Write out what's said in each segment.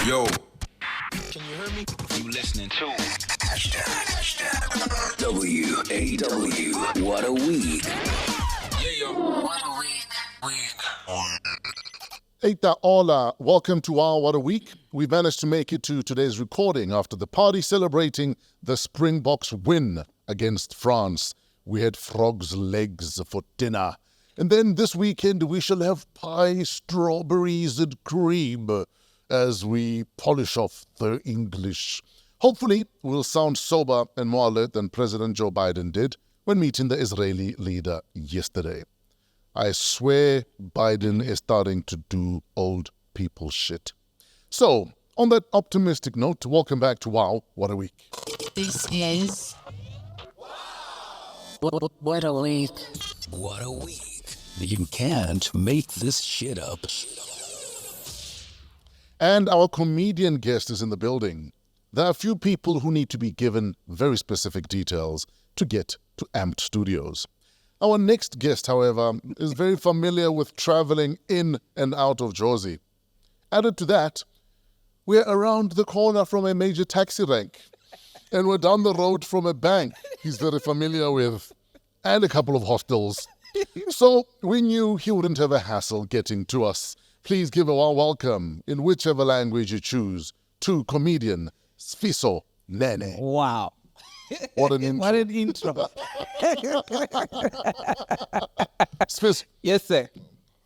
Yo, can you hear me? You listening to WAW. What a week. Yeah, yo. What a week. Eita Ola, welcome to WAW What a Week. We managed to make it to today's recording after the party celebrating the Springboks win against France. We had frog's legs for dinner. And then this weekend we shall have pie, strawberries and cream as we polish off the English. Hopefully we'll sound sober and more alert than President Joe Biden did when meeting the Israeli leader yesterday. I swear Biden is starting to do old people shit. So, on that optimistic note, welcome back to WOW, What a Week. This is What a week. What a week. You can't make this shit up. And our comedian guest is in the building. There are a few people who need to be given very specific details to get to Amped Studios. Our next guest, however, is very familiar with traveling in and out of Jersey. Added to that, we're around the corner from a major taxi rank, and we're down the road from a bank he's very familiar with, and a couple of hostels. So we knew he wouldn't have a hassle getting to us. Please give a warm welcome, in whichever language you choose, to comedian Sifiso Nene. Wow. What an intro. What an intro. Spis, Yes, sir.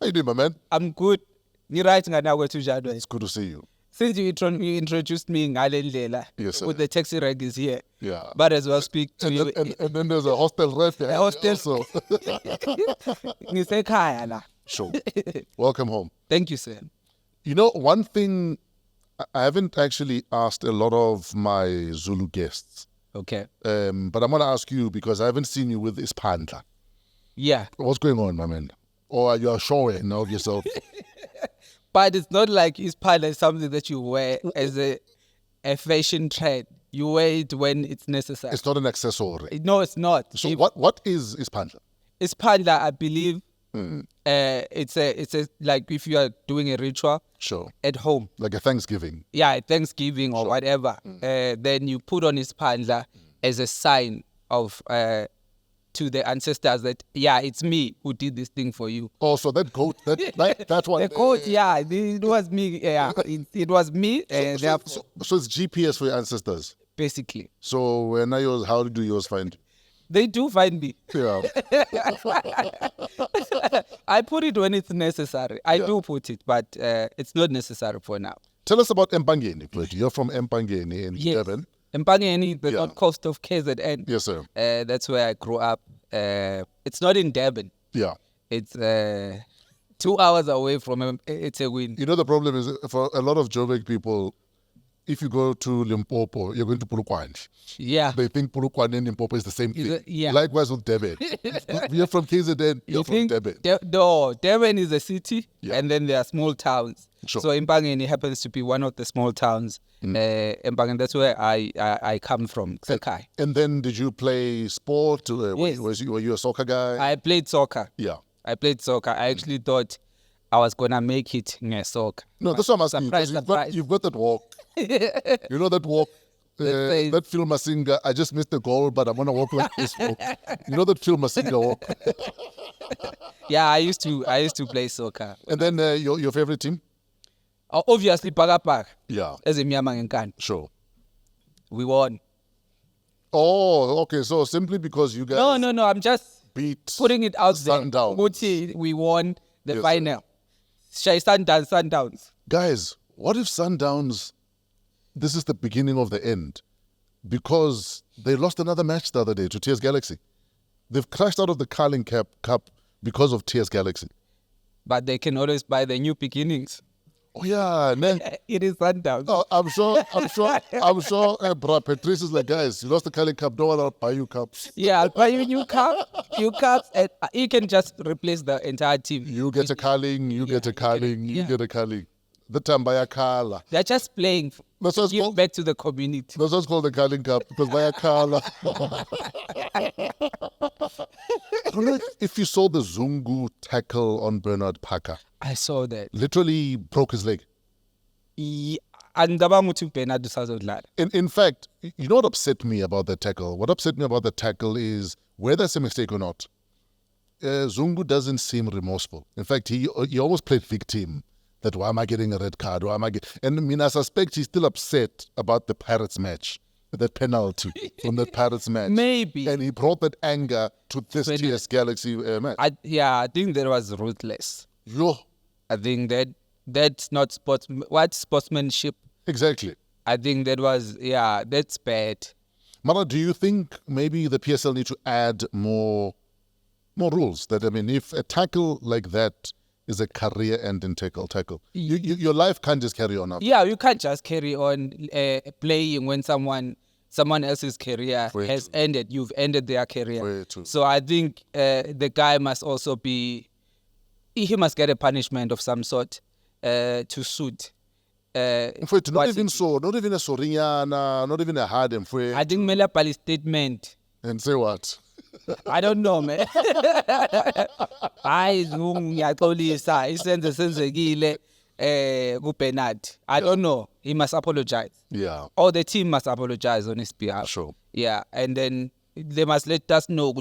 how you doing, my man? I'm good. You're right now to Jadwe. It's good to see you. Since you introduced me Ngalendlela Yes, sir. with the taxi rank is here. Yeah. But as well speak to you. And then there's a hostel right there. A hostel. Also. Ngisekhaya la. Sure. Welcome home. Thank you, sir. You know, one thing I haven't actually asked a lot of my Zulu guests, Okay. but I'm going to ask you because I haven't seen you with Ispandla. Yeah. What's going on, my man? Or are you showing of yourself? But it's not like it's part of something that you wear as a fashion trend. You wear it when it's necessary. It's not an accessory. No, it's not. So what is Ispandla? It's panda, I believe. It's a like if you are doing a ritual Sure. at home. Like a Thanksgiving. Yeah, at Thanksgiving or whatever. Then you put on his panda as a sign of to the ancestors that it's me who did this thing for you. Oh, so that goat, that's what. The code, it was me. Yeah, it was me. Therefore, So it's GPS for your ancestors. basically, So when are yours, how do yours find? they do find me. Yeah. I put it when it's necessary. I do put it, but it's not necessary for now. Tell us about Empangeni, please. You're from Empangeni in Yes. Durban. Empangeni, the north coast of KZN. Yes, sir. That's where I grew up. It's not in Durban. Yeah. It's 2 hours away from it's a win. You know, the problem is for a lot of Joburg people, if you go to Limpopo, you're going to Polokwane. Yeah. They think Polokwane and Limpopo is the same thing. Yeah. Likewise with Durban. You're from KZN, you're from Durban. Durban is a city, Yeah. and then there are small towns. Sure. So Empangeni happens to be one of the small towns. Empangeni, that's where I come from, Sekai. And then did you play sport? Yes. Were you a soccer guy? I played soccer. Yeah. I played soccer. I actually thought I was going to make it in soccer. No, that's what I'm asking. Surprise, surprise. You've got that walk. You know that walk? say- That Phil Masinga, I just missed the goal, but I'm going to walk like this walk. You know that Phil Masinga walk? Yeah, I used to play soccer. And then your favorite team? Obviously, Pagapag, Yeah, as a Myanmar Nkan. sure. We won. Oh, okay. So simply because you guys No, I'm just beat putting it out there. Sundowns. Guti, we won the Yes, final. Shay Sundowns. Guys, what if Sundowns, this is the beginning of the end? Because they lost another match the other day to TS Galaxy. They've crashed out of the Carling Cup because of TS Galaxy. But they can always buy the new beginnings. Oh yeah, man. It is Sundowns. Oh, I'm sure Bra Patrice is like, guys, you lost the Carling Cup, no one will buy you cups. Yeah, I'll buy you new cups, and you can just replace the entire team. You get a Carling, you get a Carling, you get a Carling. The time by a Carla. They're just playing That's what it's give called. back to the community. That's what's called the Carling Cup, because by a Carla. If you saw the Zungu tackle on Bernard Parker, I saw that. literally broke his leg. Angicabanga ukuthi uBernard usazodlala. In fact, you know what upset me about the tackle? What upset me about the tackle is, whether it's a mistake or not, Zungu doesn't seem remorseful. In fact, he almost played victim. That why am I getting a red card? Why am I And I mean, I suspect he's still upset about the Pirates match, that penalty from the Pirates match. Maybe. And he brought that anger to this TS Galaxy match. I think that was ruthless. Yo. I think that's not sportsmanship. Exactly. I think that was, that's bad. Mara, do you think maybe the PSL need to add more rules? That, I mean, if a tackle like that is a career-ending tackle, your life can't just carry on. Yeah, you can't just carry on playing when someone else's career has ended. You've ended their career. So I think the guy must also he must get a punishment of some sort to suit. Not even a sorinyana, not even a hard. I think Mela Pali statement. And say what? I don't know, man. I don't know. He must apologize. Yeah. Or the team must apologize on his behalf. Sure. Yeah, and then they must let us know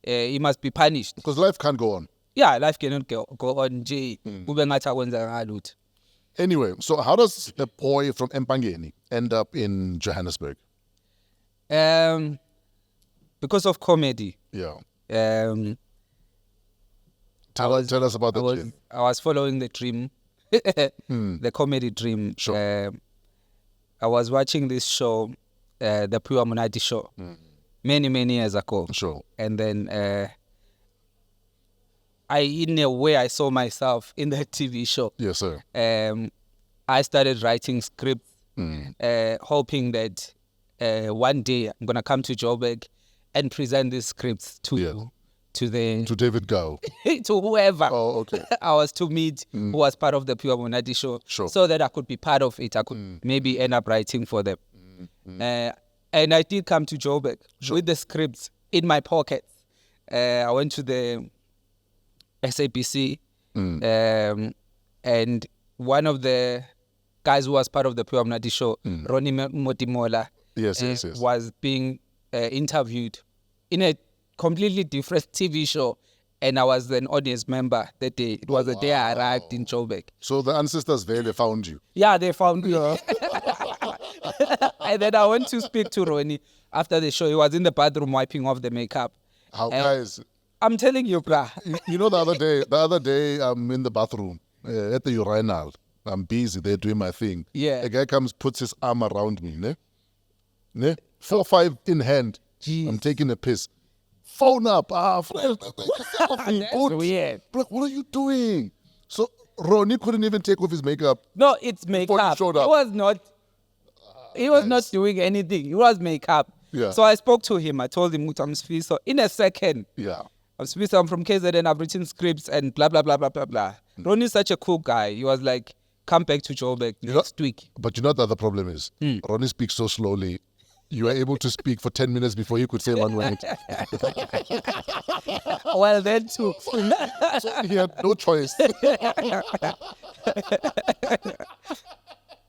he must be punished. Because life can't go on. Yeah, life cannot go on. Anyway, so how does a boy from Empangeni end up in Johannesburg? Because of comedy. Yeah. Tell us about the dream. I was following the dream, the comedy dream. Sure. I was watching this show, the Pure Monati show, many years ago. Sure. And then in a way, I saw myself in that TV show. Yes, sir. I started writing scripts, hoping that one day I'm gonna come to Joburg and present these scripts to David Gow, to whoever. Oh, okay. I was to meet who was part of the Pure Monati show, sure. So that I could be part of it. I could maybe end up writing for them. And I did come to Joburg with the scripts in my pocket. I went to the SABC, and one of the guys who was part of the Pure Monati show, Ronnie Motimola, yes. was being interviewed in a completely different TV show, and I was an audience member that day. It was the day I arrived in Joburg. So the ancestors there, they found you? Yeah, they found me. And then I went to speak to Ronnie after the show. He was in the bathroom wiping off the makeup. How guys? I'm telling you, brah. You know, the other day I'm in the bathroom at the urinal. I'm busy there doing my thing. Yeah. A guy comes, puts his arm around me. Ne? 4-5 in hand. Jeez. I'm taking a piss. Phone up. Friend. That's weird. Bro, what are you doing? So Ronnie couldn't even take off his makeup. No, it's makeup. Showed up. He was not doing anything. It was makeup. Yeah. So I spoke to him. I told him, I'm Sifiso. In a second. Yeah. I'm Sifiso. I'm from KZN. I've written scripts and blah, blah, blah, blah, blah, blah. Ronnie's such a cool guy. He was like, come back to Joburg next week. But you know what the other problem is? Ronnie speaks so slowly. You were able to speak for 10 minutes before he could say one word. Well, then too. So he had no choice.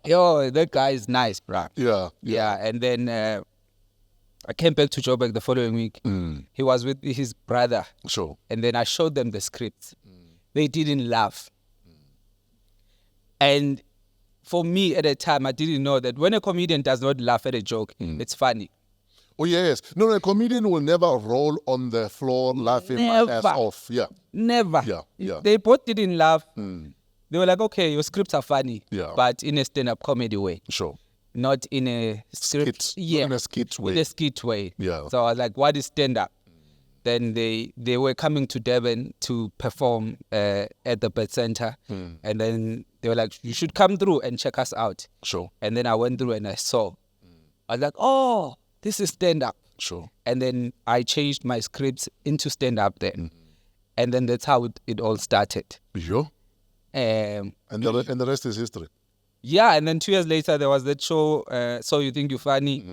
Yo, that guy is nice, bro. Yeah. And then I came back to Joburg the following week. He was with his brother. Sure. And then I showed them the scripts. They didn't laugh. And for me at the time, I didn't know that when a comedian does not laugh at a joke, it's funny. Oh, yes. No, a comedian will never roll on the floor laughing my ass off. Yeah. Never. Yeah. They both didn't laugh. They were like, okay, your scripts are funny, but in a stand-up comedy way. Sure. Not in a script. Skit. Yeah. In a skit way. In a skit way. Yeah. So I was like, what is stand-up? Then they were coming to Durban to perform at the Bird Center. And then they were like, you should come through and check us out. Sure. And then I went through and I saw. I was like, oh, this is stand-up. Sure. And then I changed my scripts into stand-up then. And then that's how it all started. Sure. And the rest is history. Yeah, and then 2 years later, there was that show, So You Think You're Funny.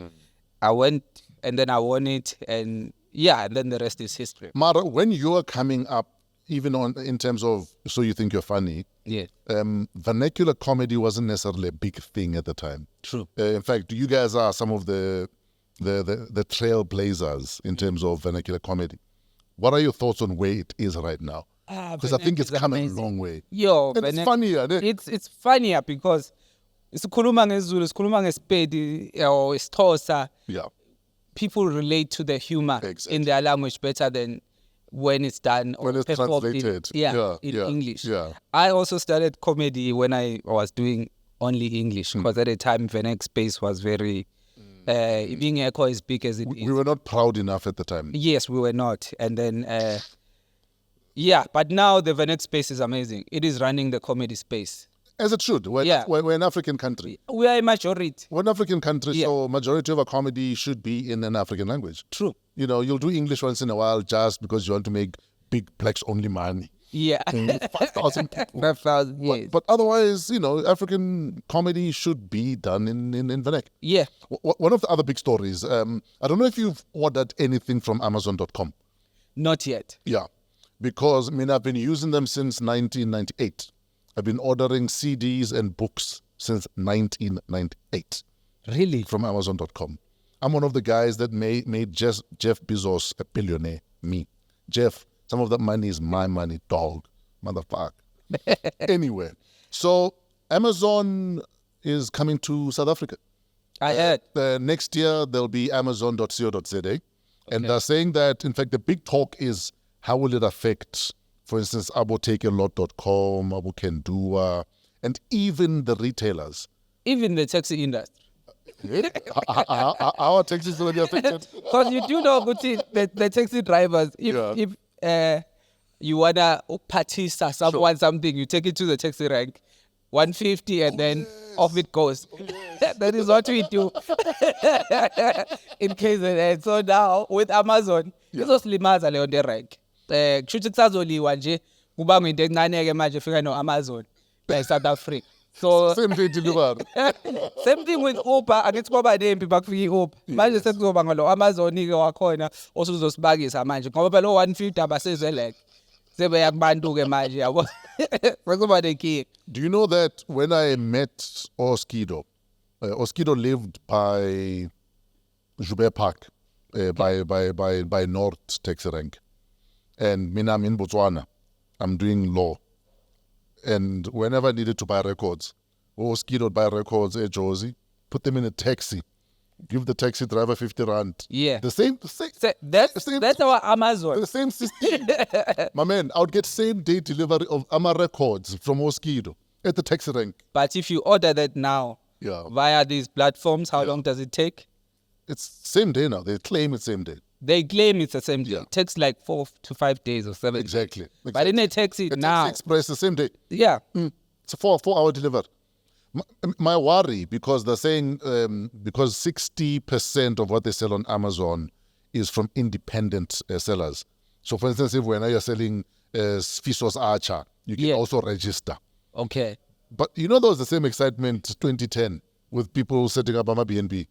I went, and then I won it, and then the rest is history. Mara, when you are coming up even in terms of So You Think You're Funny, Yeah. vernacular comedy wasn't necessarily a big thing at the time. True. In fact, you guys are some of the trailblazers in terms of vernacular comedy. What are your thoughts on where it is right now? Because I think it's come a long way. Yo, And it's funnier. It's funnier because sikhuluma ngesiZulu, sikhuluma ngeSpedi or isiXhosa. Yeah. People relate to the humor in their language better than when it's done or When it's performed translated. in English. Yeah. I also started comedy when I was doing only English because at the time Venex space was very being echo as big as it is. We were not proud enough at the time. Yes, we were not. And then but now the Venex space is amazing. It is running the comedy space. As it should. We're an African country. We are a majority. We're an African country, so majority of our comedy should be in an African language. True. You know, you'll do English once in a while just because you want to make big blacks only money. Yeah. 5,000 people. 5,000, yes. But otherwise, you know, African comedy should be done in Vernac. Yeah. One of the other big stories, I don't know if you've ordered anything from Amazon.com. Not yet. Yeah. Because, I've been using them since 1998. I've been ordering CDs and books since 1998. Really? From Amazon.com. I'm one of the guys that made Jeff Bezos a billionaire. Me. Jeff, some of that money is my money, dog. Motherfucker. Anyway, so Amazon is coming to South Africa. I heard. Next year, there'll be Amazon.co.za. And they're saying that, in fact, the big talk is how will it affect, for instance, abotakealot.com, Abokendua, and even the retailers. Even the taxi industry. Our taxis already affected. Because you do know, the taxi drivers, if you want to purchase someone something, you take it to the taxi rank, 150, and then off it goes. That is what we do. In KZN. So now, with Amazon, izosilimaza leyo nto rank. Kushuthi kusazoliwa nje kuba into encane-ke manje fika no-Amazon South Africa. So Same day delivery. Same thing with Uber. Angithi kwaba nempi bakufika i-Uber. Manje sekuzoba ngalo Amazon-ke wakhona osuzosibakisa manje ngoba phela lo 150 abasezweleke. Sebeya kubantu-ke manje yabo. Sekuba nenkinga. Do you know that when I met Oskido lived by Joubert Park, by North Taxi Rank. And mina, I'm in Botswana. I'm doing law. And whenever I needed to buy records, Oskido would buy records at Josie, put them in a taxi, give the taxi driver 50 rand. Yeah. The same. That's our Amazon. The same system. My man, I would get same day delivery of AMA records from Oskido at the taxi rank. But if you order that now via these platforms, how long does it take? It's same day now. They claim it's same day. They claim it's the same day. It takes like 4 to 5 days or 7 days. Exactly. But in a taxi now. Taxi Express the same day. Yeah. It's a 4-hour delivery. My worry, because they're saying because 60% of what they sell on Amazon is from independent sellers. So, for instance, if when you're selling Sifiso's Archer, you can also register. Okay. But you know, there was the same excitement 2010 with people setting up BNB.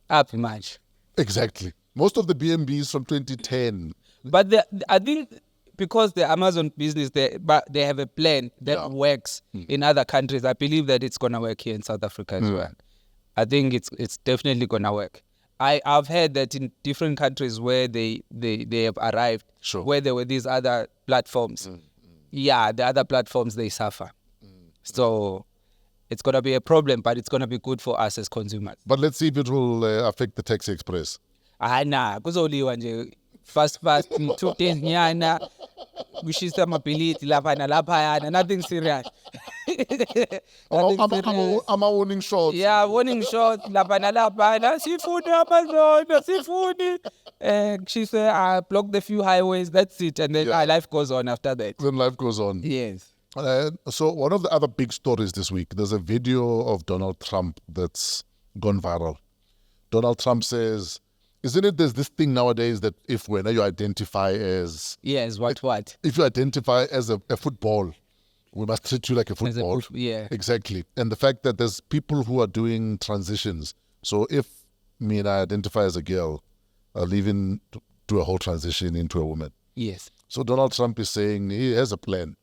Up much. Exactly. Most of the BNBs from 2010. But I think because the Amazon business, they have a plan that works in other countries. I believe that it's gonna work here in South Africa as well. I think it's definitely gonna work. I've heard that in different countries where they have arrived, where there were these other platforms. The other platforms, they suffer. So it's going to be a problem, but it's going to be good for us as consumers. But let's see if it will affect the Taxi Express. Nah, kuzoliwa nje fast 2 days nyana kushisa amability laphayana, nothing serious. I'm a warning shot. Yeah, warning shot laphayana sifuni Amazon sifuni. She said I blocked the few highways, that's it, and then life goes on after that. Then life goes on. Yes. So one of the other big stories this week, there's a video of Donald Trump that's gone viral. Donald Trump says, isn't it there's this thing nowadays that if when you identify as... Yes, what? If you identify as a football, we must treat you like a football. Yeah. Exactly. And the fact that there's people who are doing transitions. So if I identify as a girl, I'll even do a whole transition into a woman. Yes. So Donald Trump is saying he has a plan.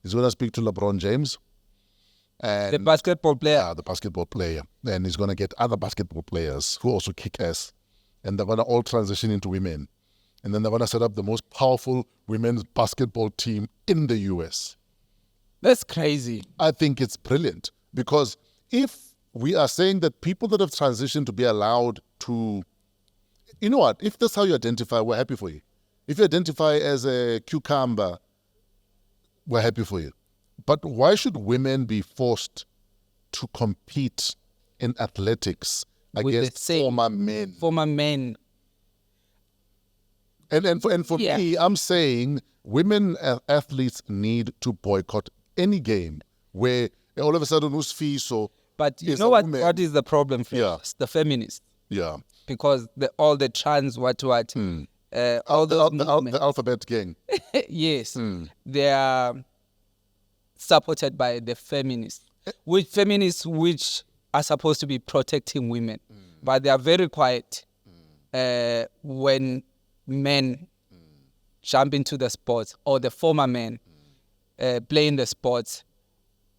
He's going to speak to LeBron James. And The basketball player. the basketball player. And he's going to get other basketball players who also kick ass. And they're going to all transition into women. And then they're going to set up the most powerful women's basketball team in the US. That's crazy. I think it's brilliant. Because if we are saying that people that have transitioned to be allowed to, you know what, if that's how you identify, we're happy for you. If you identify as a cucumber, we're happy for you. But why should women be forced to compete in athletics against former men? Former men. And for me, I'm saying women athletes need to boycott any game where all of a sudden Sifiso. But you know what? What is the problem for us? The feminists. Yeah. Because all the trans all the alphabet gang. Yes. They are supported by the feminists. Which feminists which are supposed to be protecting women. But they are very quiet when men jump into the sports, or the former men play in the sports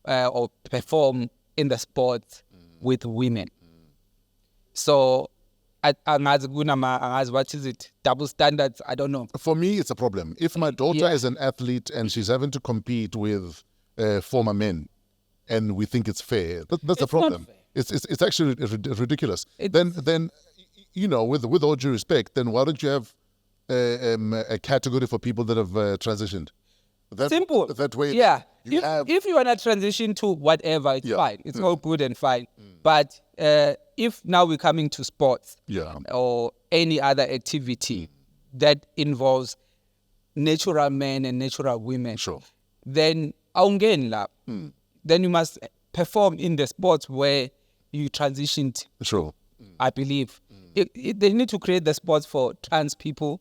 or perform in the sports with women. So, what is it? Double standards? I don't know. For me, it's a problem. If my daughter is an athlete and she's having to compete with former men, and we think it's fair, that's a problem. It's actually ridiculous. Then you know, with all due respect, then why don't you have a category for people that have transitioned? Simple. That way. Yeah. If you want to transition to whatever, it's fine. It's all good and fine. But if now we're coming to sports or any other activity that involves natural men and natural women, then then you must perform in the sports where you transitioned. I believe. They need to create the sports for trans people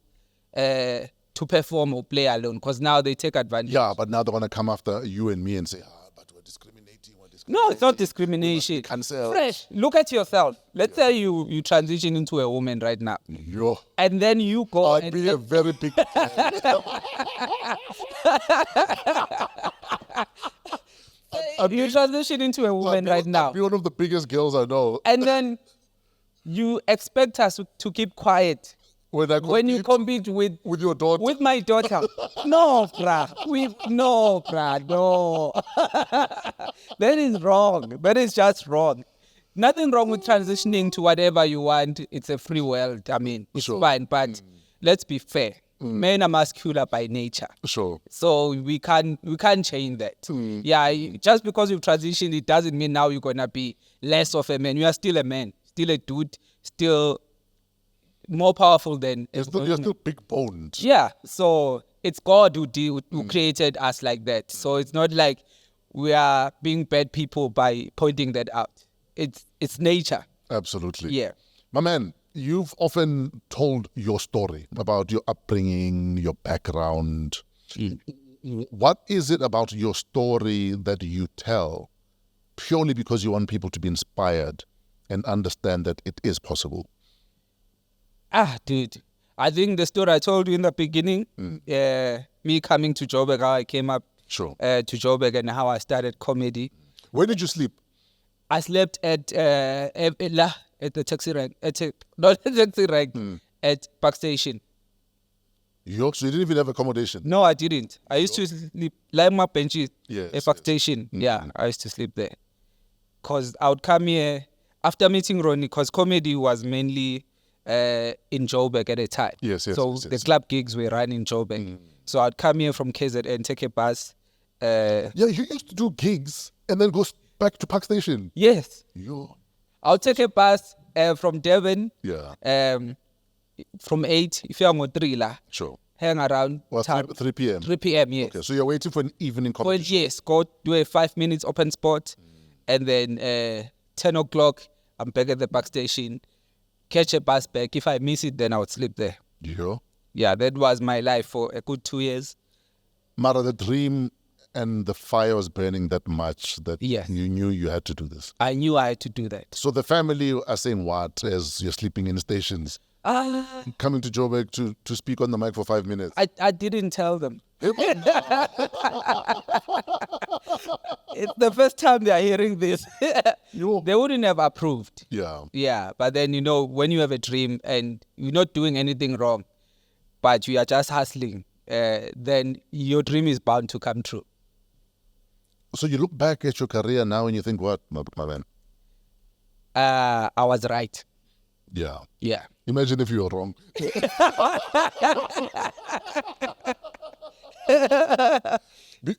to perform or play alone, because now they take advantage. Yeah, but now they want to come after you and me and say, but we're discriminating. No, it's not discrimination. Fresh. Look at yourself. Let's say you transition into a woman right now. And then you go. I'd be a very big you transition into a woman right now. I'd be one of the biggest girls I know. And then you expect us to keep quiet. When you compete with your daughter. With my daughter. No, bruh. No. That is wrong. That is just wrong. Nothing wrong with transitioning to whatever you want. It's a free world. I mean, it's fine. But let's be fair. Men are muscular by nature. So we can't change that. Yeah, just because you've transitioned, it doesn't mean now you're gonna be less of a man. You are still a man, still a dude, still more powerful than you're still big boned. Yeah. So it's God who created us like that. So it's not like we are being bad people by pointing that out. It's nature. Absolutely. Yeah. My man, you've often told your story about your upbringing, your background. What is it about your story that you tell purely because you want people to be inspired and understand that it is possible? Dude, I think the story I told you in the beginning, me coming to Joburg, how I came up to Joburg and how I started comedy. Where did you sleep? I slept at the taxi rank, not the taxi rank, at Park Station. So you didn't even have accommodation? No, I didn't. I used to sleep, like my benches at Park Station. Yeah, I used to sleep there. Because I would come here after meeting Ronnie, because comedy was mainly in Joburg at a time. So the club gigs were run in Joburg. So I'd come here from KZN, take a bus. You used to do gigs and then go back to Park Station? Yes. I'll take a bus from Devon. From 8, if you're on 3 la. Hang around. 3 p.m.? 3 p.m, yes. Okay, so you're waiting for an evening competition? Yes, go do a 5 minutes open spot. And then 10 o'clock, I'm back at the Park Station. Catch a bus back. If I miss it, then I would sleep there. Yeah, that was my life for a good 2 years. Mara, the dream and the fire was burning that much that you knew you had to do this. I knew I had to do that. So the family are saying what as you're sleeping in stations? coming to Joburg to speak on the mic for 5 minutes? I didn't tell them. It's the first time they are hearing this. They wouldn't have approved. Yeah. Yeah, but then, when you have a dream and you're not doing anything wrong, but you are just hustling, then your dream is bound to come true. So you look back at your career now and you think, what, my man? I was right. Yeah. Yeah. Imagine if you were wrong.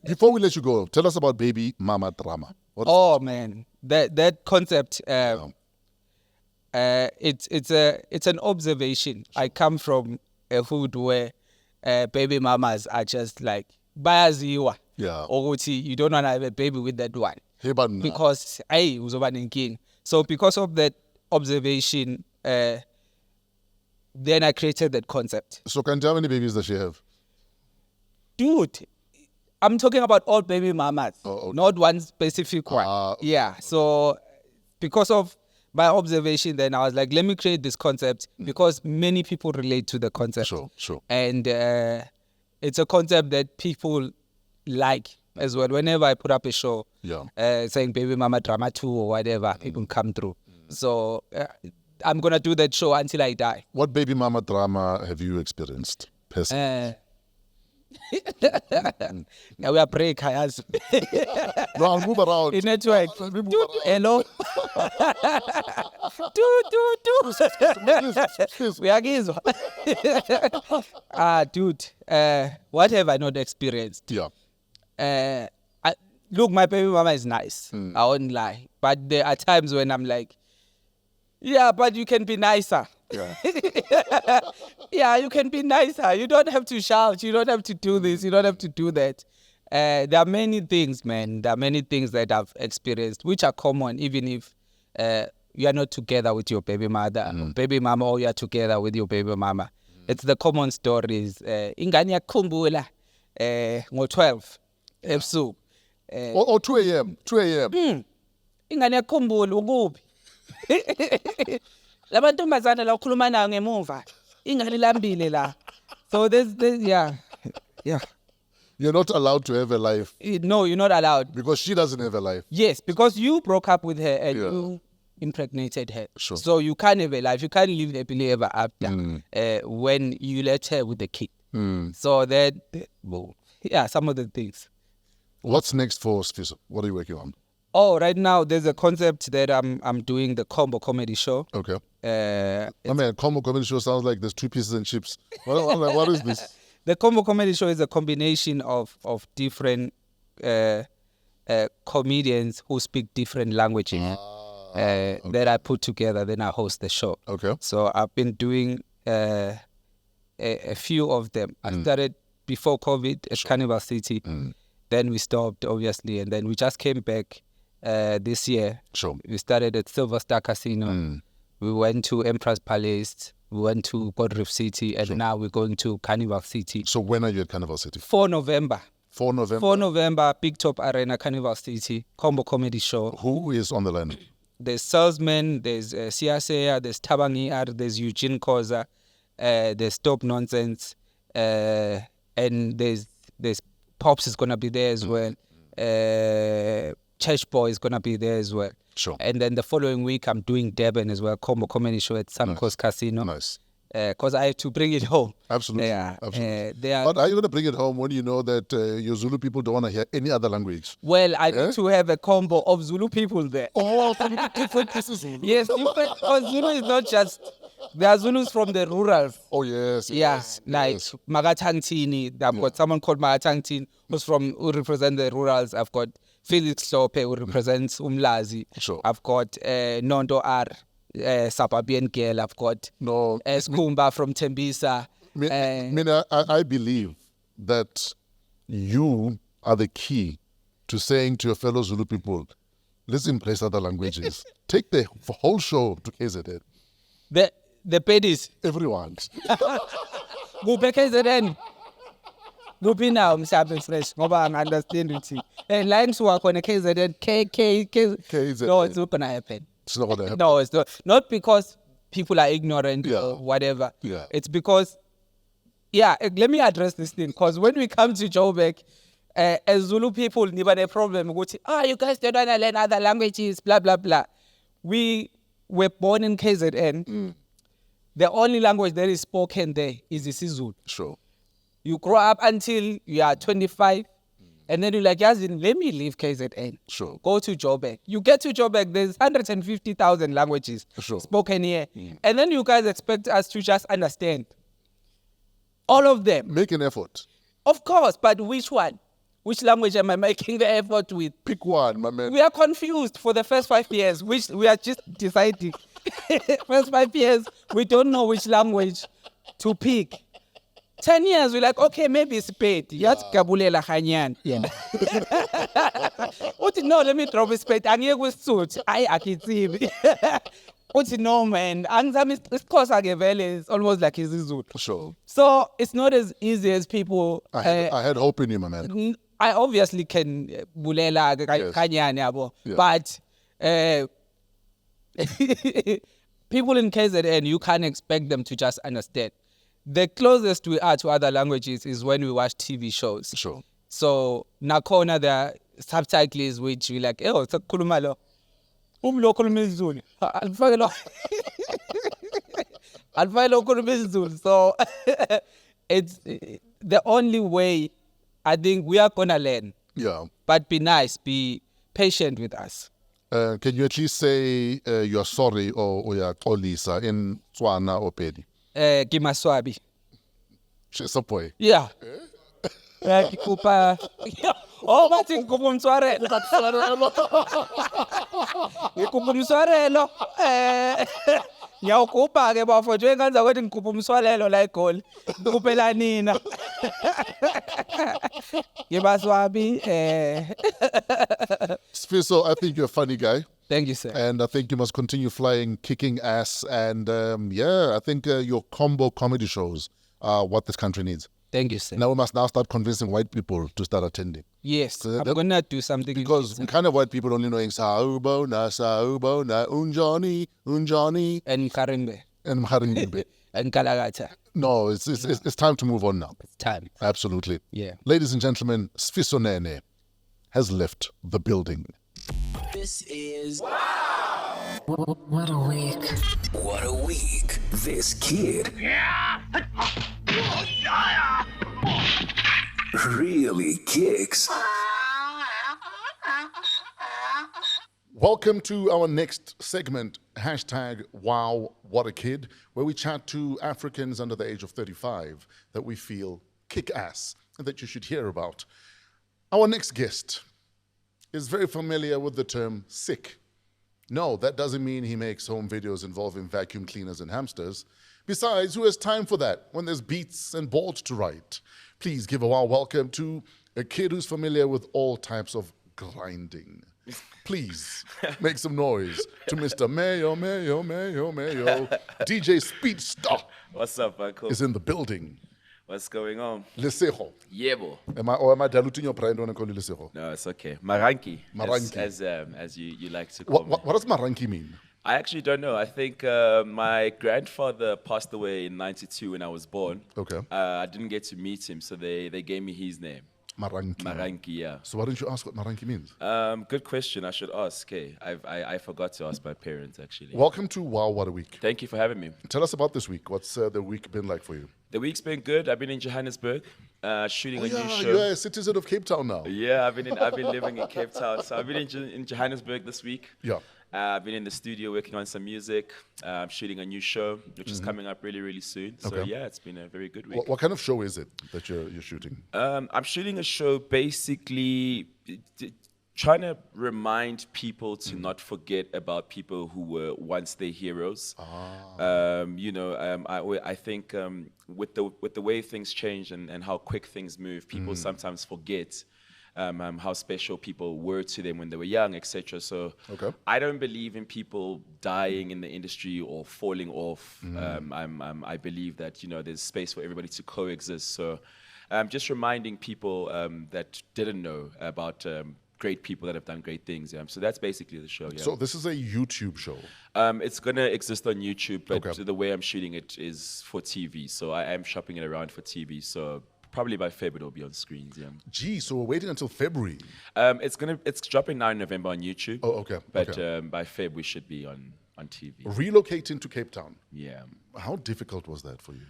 Before we let you go, tell us about baby mama drama. Man, that concept. It's an observation. I come from a hood where baby mamas are just like bayaziwa. Yeah. Or you don't want to have a baby with that one. Hey, but Because uzoba nenkinga. So because of that observation, then I created that concept. So can you tell how many babies does she have? Dude, I'm talking about all baby mamas, not one specific one. Yeah, so because of my observation, then I was like, let me create this concept because many people relate to the concept. Sure. And it's a concept that people like as well. Whenever I put up a show saying baby mama drama 2 or whatever, people come through. So I'm going to do that show until I die. What baby mama drama have you experienced personally? Now we are break, Hayaz. No, I'll move around. In network. Hello. We are gizo. Dude, what have I not experienced? Yeah. Look, my baby mama is nice. I won't lie. But there are times when I'm like, yeah, but you can be nicer. Yeah. Yeah, you can be nicer. You don't have to shout. You don't have to do this. You don't have to do that. There are many things, man. There are many things that I've experienced, which are common, even if you are not together with your baby mother, baby mama, or you are together with your baby mama. It's the common stories. Ingane yakhumbula ngo-12 ebusuku. Or 2 a.m. 2 a.m. Ingane yakhumbula ukuphi. Lamantombazana la ukhuluma nayo ngemuva. Ingane lambile la. So there's yeah. You're not allowed to have a life. No, you're not allowed. Because she doesn't have a life. Yes, because you broke up with her and you impregnated her. Sure. So you can't have a life. You can't live happily ever after when you let her with the kid. So that, some of the things. What's next for Sifiso? What are you working on? Oh, right now there's a concept that I'm doing, the combo comedy show. Okay. I mean, combo comedy show sounds like there's 2 pieces and chips. What is this? The combo comedy show is a combination of different comedians who speak different languages that I put together. Then I host the show. Okay. So I've been doing a few of them. I started before COVID at Carnival City. Then we stopped, obviously, and then we just came back this year. Sure. We started at Silver Star Casino. We went to Empress Palace. We went to Gold Reef City, and now we're going to Carnival City. So when are you at Carnival City? 4 November. 4 November? 4 November, Big Top Arena, Carnival City, combo comedy show. Who is on the line? There's Salesman, there's Siasea, there's Tabangi R, there's Eugene Koza, there's Stop Nonsense, and there's Pops is going to be there as well. Church Boy is going to be there as well. Sure. And then the following week, I'm doing Durban as well, combo comedy show at Suncoast Casino. Nice. Because I have to bring it home. Absolutely. Yeah. Absolutely. But are you going to bring it home when you know that your Zulu people don't want to hear any other language? Well, I need to have a combo of Zulu people there. Oh, different pieces. Yes, different. Because Zulu is not just... There are Zulus from the rurals. Oh, yes. Yeah, like Magatangtini. I've got someone called Magatangtini who represents the rurals. I've got Felix Sope who represents Mvelase. Sure. I've got Nondo R, Sababian girl. I've got Skumba from Tembisa. I believe that you are the key to saying to your fellow Zulu people, let's embrace other languages. Take the whole show to KZN. The pedis. Everyone. Kuphi KZN. Kuphi now mhlawumbe fresh ngoba understand ukuthi la engisuka khona KZN KZ. No, it's not gonna happen. It's not gonna happen. No, it's not because people are ignorant Yeah. or whatever. Yeah. It's because, let me address this thing. Because when we come to Joburg, as Zulu people, we have a problem. We say, you guys don't want to learn other languages, blah, blah, blah. We were born in KZN. The only language that is spoken there is isiZulu. Sure. You grow up until you are 25, and then you're like, Yazin, let me leave KZN. Sure. Go to Joburg. You get to Joburg, there's 150,000 languages Sure. spoken here. And then you guys expect us to just understand all of them. Make an effort. Of course, but which one? Which language am I making the effort with? Pick one, my man. We are confused for the first 5 years, which we are just deciding. First 5 years, we don't know which language to pick. 10 years, we're like, okay, maybe it's Spade. Yes, Kabulela Hanyan. Yeah. No, let me drop a Spade. Angeke kusithuthi. Hayi akithibi. Uthi no man. Angizami isikhosa ke vele is almost like isiZulu. Sure. So it's not as easy as people. I had hope in you, my man. I obviously can bulela kanyane yabo, but people in KZN, you can't expect them to just understand. The closest we are to other languages is when we watch TV shows. Sure. So nakhona there are subtitles which we like, sakhuluma lo. Umlo khuluma isiZulu. Alifake lo. Alifake lo khuluma isiZulu. So it's the only way I think we are gonna learn. Yeah. But be nice, be patient with us. Can you at least say you're sorry or you're Olisa in Tswana or Pedi? Kimaswabi. She's a boy. Yeah. Kikupa. Oh, bathi ngikupa umswarelo. Ngikupa umswarelo. Ngiyawukupa ke bafo nje ngenza ukuthi ngikupa umswarelo la eGoli. Ngikupela nina. Ngibaswabi. Sifiso, I think you're a funny guy. Thank you, sir. And I think you must continue flying, kicking ass. And I think your combo comedy shows are what this country needs. Thank you, sir. Now we must now start convincing white people to start attending. Yes, I'm going to do something. Because we kind of white people only knowing Saubo, na, Unjani. And Karimbe. And Mharingbe. And Kalagata. No, it's time to move on now. It's time. Absolutely. Yeah. Ladies and gentlemen, Sifiso Nene has left the building. This is what a week. What a week. This kid really kicks. Welcome to our next segment, #WOW What a Kid, where we chat to Africans under the age of 35 that we feel kick ass and that you should hear about. Our next guest is very familiar with the term sick. No, that doesn't mean he makes home videos involving vacuum cleaners and hamsters. Besides, who has time for that when there's beats and boards to write? Please give a warm welcome to a kid who's familiar with all types of grinding. Please make some noise to Mr. Mayo. DJ Speedsta. What's up, Uncle? Is in the building. What's going on? Lesejo. Yebo. Am I diluting your pride when I call you Lesejo? No, it's okay. Maranki. Maranki. As you like to call me. What does Maranki mean? I actually don't know. I think my grandfather passed away in '92 when I was born. Okay. I didn't get to meet him, so they gave me his name. Maranki. Maranki, yeah. So why don't you ask what Maranki means? Good question. I should ask. Hey, I forgot to ask my parents, actually. Welcome to WOW What a Week. Thank you for having me. Tell us about this week. What's the week been like for you? The week's been good. I've been in Johannesburg shooting a new show. You're a citizen of Cape Town now. Yeah, I've been living in Cape Town. So I've been in Johannesburg this week. Yeah. I've been in the studio working on some music, shooting a new show, which is coming up really, really soon. So Okay. yeah, it's been a very good week. What kind of show is it that you're shooting? I'm shooting a show basically trying to remind people to not forget about people who were once their heroes. I think with the way things change and how quick things move, people sometimes forget how special people were to them when they were young, etc. So Okay. I don't believe in people dying in the industry or falling off. I believe that there's space for everybody to coexist. So just reminding people that didn't know about great people that have done great things. Yeah. So that's basically the show. Yeah. So this is a YouTube show. It's gonna exist on YouTube, but Okay. the way I'm shooting it is for TV. So I am shopping it around for TV. So probably by Feb it'll be on screens. Yeah. Gee, so we're waiting until February. It's dropping now in November on YouTube. Oh, okay. But Okay. by Feb we should be on TV. Relocating to Cape Town. Yeah. How difficult was that for you?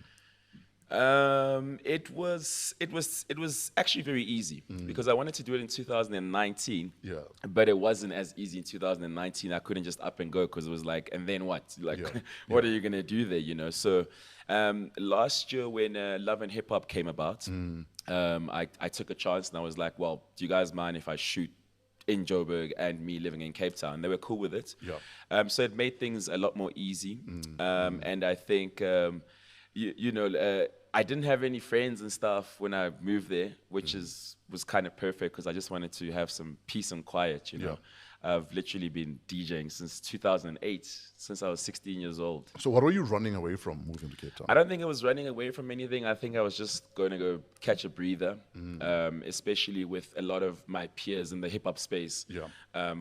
It was actually very easy because I wanted to do it in 2019. Yeah. But it wasn't as easy in 2019. I couldn't just up and go because it was like, and then what? Like, Yeah. what are you gonna do there? You know. So last year when Love and Hip Hop came about, I took a chance and I was like, well, do you guys mind if I shoot in Joburg and me living in Cape Town? They were cool with it. Yeah. So it made things a lot more easy. And I think. I didn't have any friends and stuff when I moved there, which was kind of perfect because I just wanted to have some peace and quiet, you know. I've literally been DJing since 2008, since I was 16 years old. So what were you running away from moving to Cape Town? I don't think I was running away from anything. I think I was just going to go catch a breather, especially with a lot of my peers in the hip-hop space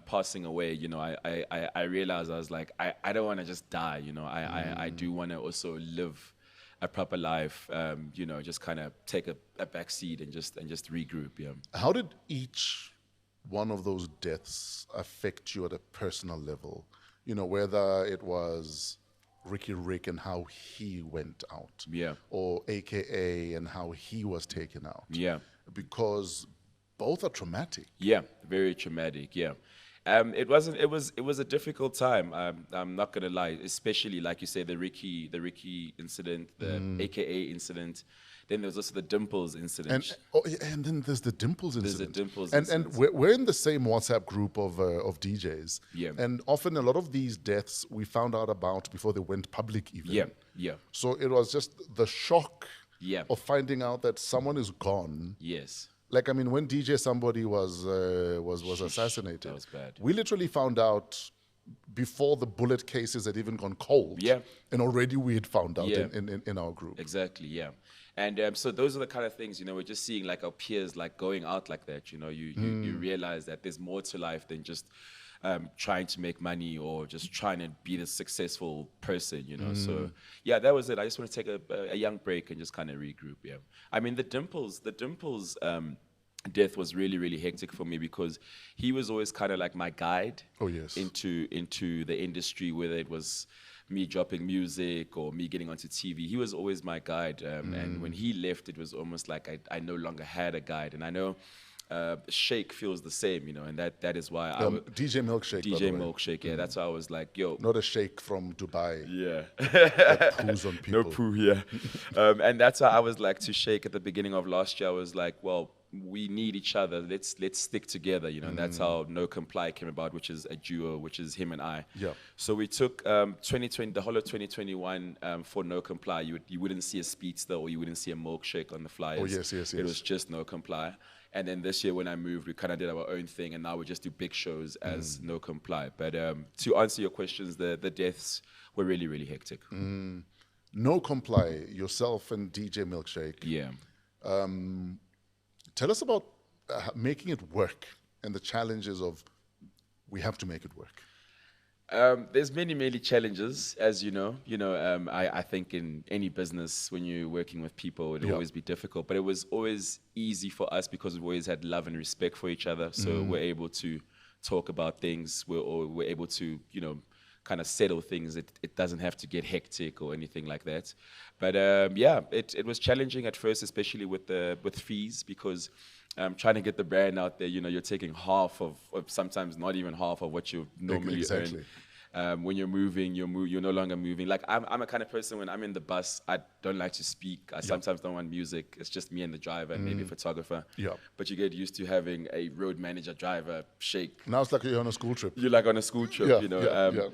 passing away. You know, I realized I was like, I don't want to just die, you know. I do want to also live a proper life, just kind of take a back seat and just regroup. Yeah. How did each one of those deaths affect you at a personal level? You know, whether it was Ricky Rick and how he went out, or AKA and how he was taken out. Yeah. Because both are traumatic. Yeah, very traumatic. Yeah. It was a difficult time. I'm not gonna lie, especially like you say, the Ricky incident, the AKA incident. Then there's also the Dimples incident. And then there's the Dimples incident. There's the Dimples and incident. we're in the same WhatsApp group of DJs. Yeah. And often a lot of these deaths we found out about before they went public even. Yeah. So it was just the shock of finding out that someone is gone. Yes. Like, I mean, when DJ Somebody was assassinated, that was bad. We literally found out before the bullet cases had even gone cold. Yeah. And already we had found out in our group. Exactly, yeah. And so those are the kind of things, you know, we're just seeing like our peers like going out like that, you know, you realize that there's more to life than just trying to make money or just trying to be the successful person, you know. So yeah, that was it. I just want to take a young break and just kind of regroup. Yeah, I mean the Dimples death was really, really hectic for me because he was always kind of like my guide. Oh yes. Into the industry, whether it was me dropping music or me getting onto TV. He was always my guide. And when he left, it was almost like I no longer had a guide. And I know Shake feels the same, you know, and that is why DJ Milkshake. DJ Milkshake, yeah. That's why I was like, yo. Not a shake from Dubai. Yeah. That poos on people. No poo, yeah. And that's why I was like to Shake at the beginning of last year. I was like, well, we need each other. Let's stick together, you know. And that's how No Comply came about, which is a duo, which is him and I. Yeah. So we took 2020, the whole of 2021 for No Comply. You wouldn't see a Speedsta or you wouldn't see a Milkshake on the flyers. Oh yes. It was just No Comply. And then this year when I moved, we kind of did our own thing, and now we just do big shows as No Comply. But to answer your questions, the deaths were really, really hectic. No Comply, yourself and DJ Milkshake. Yeah. Tell us about making it work and the challenges of we have to make it work. There's many challenges, as you know. I think in any business, when you're working with people, it'll always be difficult. But it was always easy for us because we've always had love and respect for each other. So we're able to talk about things. We're able to, you know, kind of settle things. It doesn't have to get hectic or anything like that. But it was challenging at first, especially with fees, because trying to get the brand out there, you know, you're taking half of sometimes not even half of what you normally earn. When you're moving, you're no longer moving. Like I'm a kind of person, when I'm in the bus, I don't like to speak. I sometimes don't want music. It's just me and the driver and maybe a photographer. Yeah. But you get used to having a road manager, driver, Shake. Now it's like you're on a school trip. You're like on a school trip, you know.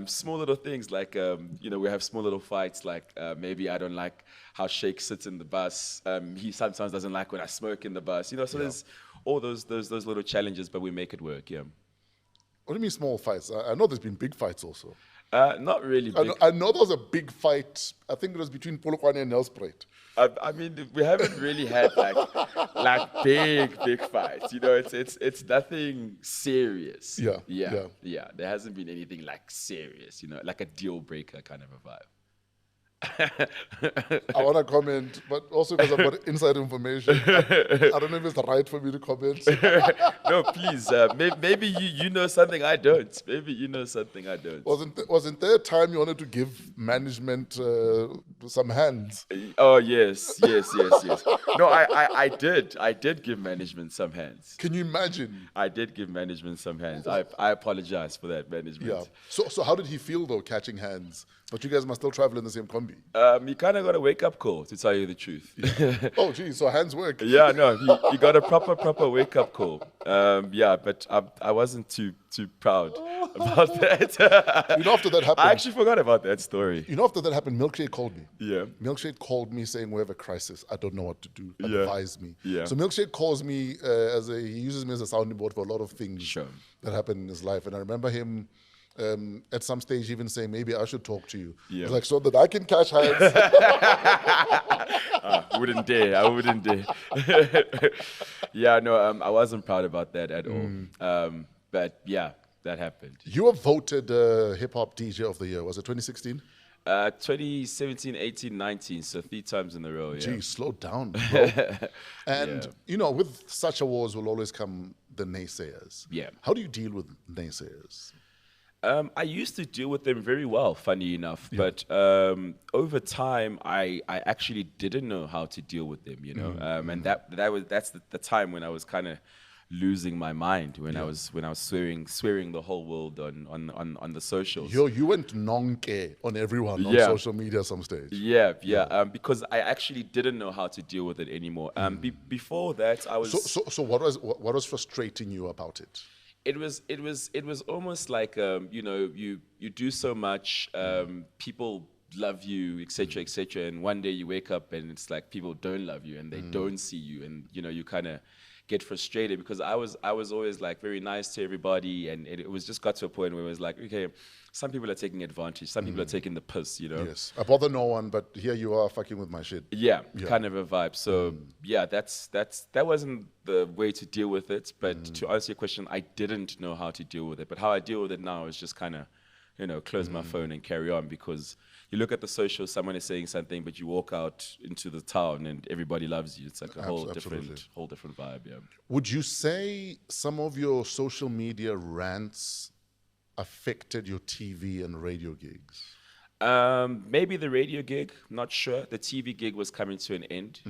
Small little things like, you know, we have small little fights. Like maybe I don't like how Shake sits in the bus. He sometimes doesn't like when I smoke in the bus. You know, so there's all those little challenges, but we make it work. Yeah. What do you mean small fights? I know there's been big fights also. Not really big. I know there was a big fight. I think it was between Polokwane and Nelspruit. I mean, we haven't really had like big fights. You know, it's nothing serious. Yeah. There hasn't been anything like serious. You know, like a deal breaker kind of a vibe. I want to comment, but also because I've got inside information. I don't know if it's right for me to comment. No, please. Maybe you know something I don't. Maybe you know something I don't. Wasn't there a time you wanted to give management some hands? Oh yes. No, I did give management some hands. Can you imagine? I did give management some hands. I apologize for that, management. Yeah. So how did he feel though, catching hands? But you guys must still travel in the same combi. He kind of got a wake-up call, to tell you the truth. Yeah. Oh, geez, so hands work. Yeah, no, he got a proper wake-up call. But I wasn't too proud about that. You know, after that happened... I actually forgot about that story. You know, after that happened, Milkshake called me. Yeah. Milkshake called me saying, we have a crisis. I don't know what to do. Advise me. Yeah. So Milkshake calls me, he uses me as a sounding board for a lot of things that happen in his life. And I remember him... at some stage even saying, maybe I should talk to you. Yeah. I was like, so that I can catch hands. I wouldn't dare. Yeah, no, I wasn't proud about that at all. But yeah, that happened. You were voted Hip-Hop DJ of the Year. Was it 2016? 2017, 18, 19, so 3 times in a row, yeah. Gee, slow down, bro. And, you know, with such awards will always come the naysayers. Yeah. How do you deal with naysayers? I used to deal with them very well, funny enough, but over time, I actually didn't know how to deal with them, you know, and that's the time when I was kind of losing my mind, when I was swearing the whole world on the socials. You went nonke on everyone on social media at some stage. Because I actually didn't know how to deal with it anymore. Before that, I was. So what was frustrating you about it? It was almost like you know, you do so much, people love you, etc., and one day you wake up and it's like people don't love you and they don't see you, and you know, you kind of get frustrated, because I was always like very nice to everybody, and it was just got to a point where it was like, okay, some people are taking advantage, some people are taking the piss, you know. Yes, I bother no one, but here you are fucking with my shit. Yeah. Kind of a vibe. So that wasn't the way to deal with it. But to answer your question, I didn't know how to deal with it. But how I deal with it now is just kind of, you know, close my phone and carry on, because you look at the social, someone is saying something, but you walk out into the town and everybody loves you. It's like a whole different vibe. Yeah. Would you say some of your social media rants affected your TV and radio gigs? Maybe the radio gig, not sure. The TV gig was coming to an end,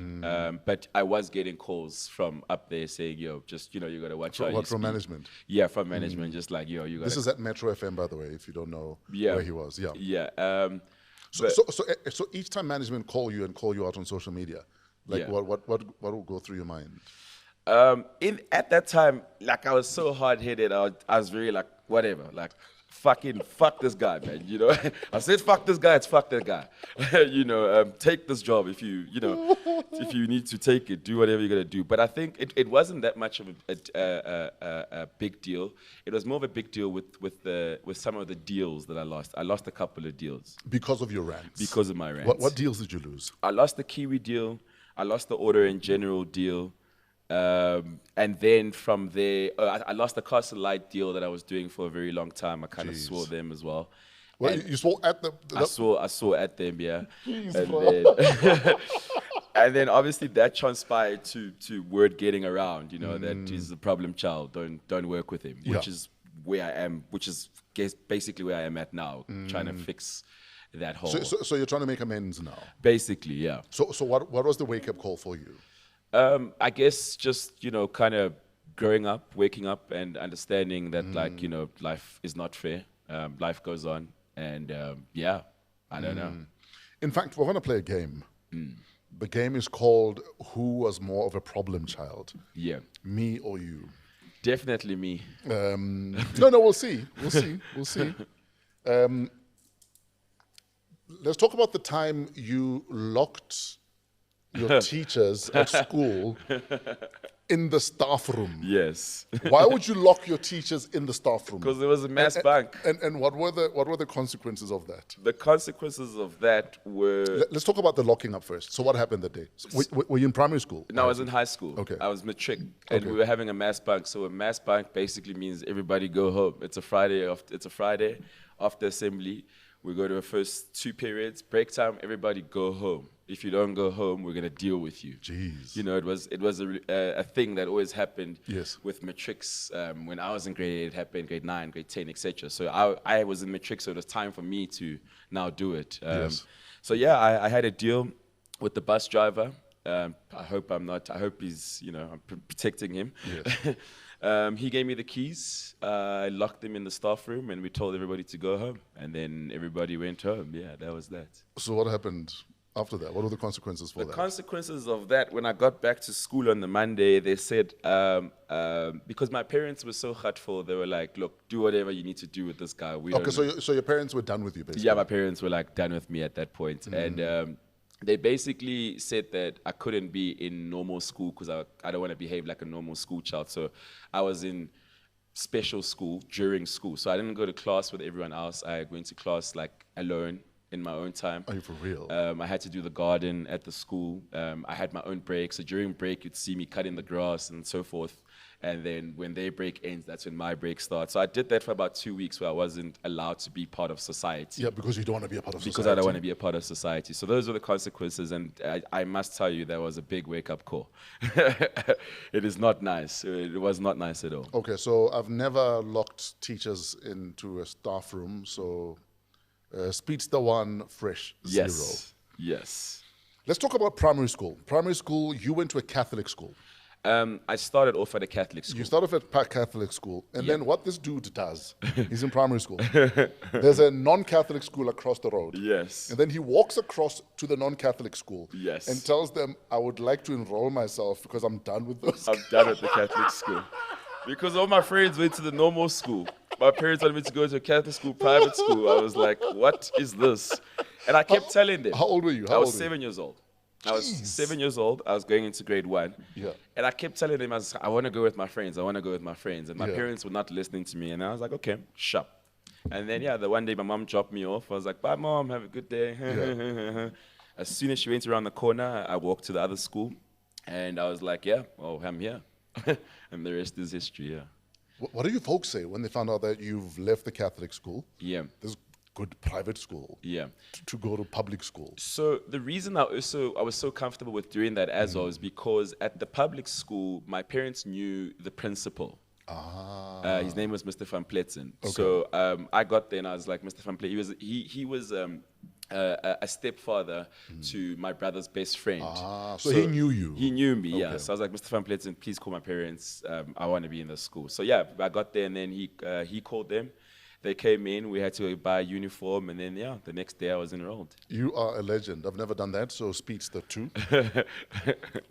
but I was getting calls from up there saying, yo, just, you know, you got to watch out. What, from management? Yeah, from management, just like, yo, you got to... This is at Metro FM, by the way, if you don't know where he was. Yeah. So each time management call you out on social media, like what will go through your mind? At that time, like, I was so hard-headed, I was very like, whatever, like, fuck this guy, man, you know. I said fuck this guy, it's fuck that guy. You know, take this job if you need to take it, do whatever you're gonna do. But I think it wasn't that much of a big deal. It was more of a big deal with some of the deals that I lost. I lost a couple of deals. Because of your rants? Because of my rants. What deals did you lose? I lost the Kiwi deal. I lost the Order in General deal. And then from there, I lost the Castle Light deal that I was doing for a very long time. I kind of swore them as well. Well, you swore at them? I swore at them, yeah. Jeez, and then obviously that transpired to word getting around, you know, that he's a problem child. Don't work with him, which is where I am, which is basically where I am at now, trying to fix that whole. So you're trying to make amends now? Basically, yeah. So what was the wake-up call for you? I guess just, you know, kind of growing up, waking up and understanding that, like, you know, life is not fair. Life goes on. And, I don't know. In fact, we're going to play a game. The game is called Who Was More of a Problem Child? Yeah. Me or you? Definitely me. No, we'll see. We'll see. Let's talk about the time you locked your teachers at school in the staff room. Yes. Why would you lock your teachers in the staff room? Because there was a mass bunk. And what were the consequences of that? The consequences of that were... Let's talk about the locking up first. So what happened that day? So were you in primary school? No, I was in high school. Okay. I was matric, and we were having a mass bunk. So a mass bunk basically means everybody go home. It's a Friday after assembly. We go to the first 2 periods, break time. Everybody go home. If you don't go home, we're gonna deal with you. Jeez. You know, it was a thing that always happened. Yes. With matrics. When I was in grade 8, it happened grade 9, grade 10, etc. So I was in matric, so it was time for me to now do it. Yes. So yeah, I had a deal with the bus driver. I hope he's, I'm protecting him. Yes. He gave me the keys. I locked them in the staff room, and we told everybody to go home. And then everybody went home. Yeah, that was that. So what happened after that? What were the consequences for that? The consequences of that, when I got back to school on the Monday, they said, because my parents were so hurtful, they were like, look, do whatever you need to do with this guy. So your parents were done with you, basically? Yeah, my parents were like done with me at that point. And they basically said that I couldn't be in normal school because I don't want to behave like a normal school child. So I was in special school during school. So I didn't go to class with everyone else. I went to class like alone in my own time. Are you for real? I had to do the garden at the school. I had my own break. So during break, you'd see me cutting the grass and so forth. And then when their break ends, that's when my break starts. So I did that for about 2 weeks where I wasn't allowed to be part of society. Yeah, because you don't want to be a part of society. Because I don't want to be a part of society. So those were the consequences. And I must tell you, that was a big wake-up call. It is not nice. It was not nice at all. Okay, so I've never locked teachers into a staff room. So Speedsta 1, fresh 0. Yes. Let's talk about primary school. Primary school, you went to a Catholic school. I started off at a Catholic school. You started off at Catholic school, and then what this dude does, he's in primary school. There's a non-Catholic school across the road. Yes. And then he walks across to the non-Catholic school. Yes. And tells them, I would like to enroll myself because I'm done with those. I'm done with the Catholic school. Because all my friends went to the normal school. My parents wanted me to go to a Catholic school, private school. I was like, what is this? And I kept telling them. How old were you? I was 7 years old. I was 7 years old. I was going into grade 1. Yeah. And I kept telling them, I want to go with my friends. I want to go with my friends. And my parents were not listening to me. And I was like, okay, shut. And then, the one day my mom dropped me off. I was like, bye, Mom. Have a good day. Yeah. As soon as she went around the corner, I walked to the other school. And I was like, I'm here. And the rest is history, What do you folks say when they found out that you've left the Catholic school? Yeah. There's good private school. Yeah. To go to public school. So the reason I was so comfortable with doing that as well is because at the public school, my parents knew the principal. His name was Mr. Van Pletzen. Okay. So I got there and I was like, Mr. Van Pletzen, he was a stepfather to my brother's best friend. So he knew you. He knew me, yeah. So I was like, Mr. Van Pletzen, please call my parents. I want to be in the school. So I got there and then he called them. They came in, we had to buy a uniform, and then, the next day I was enrolled. You are a legend. I've never done that, so Speedsta 2.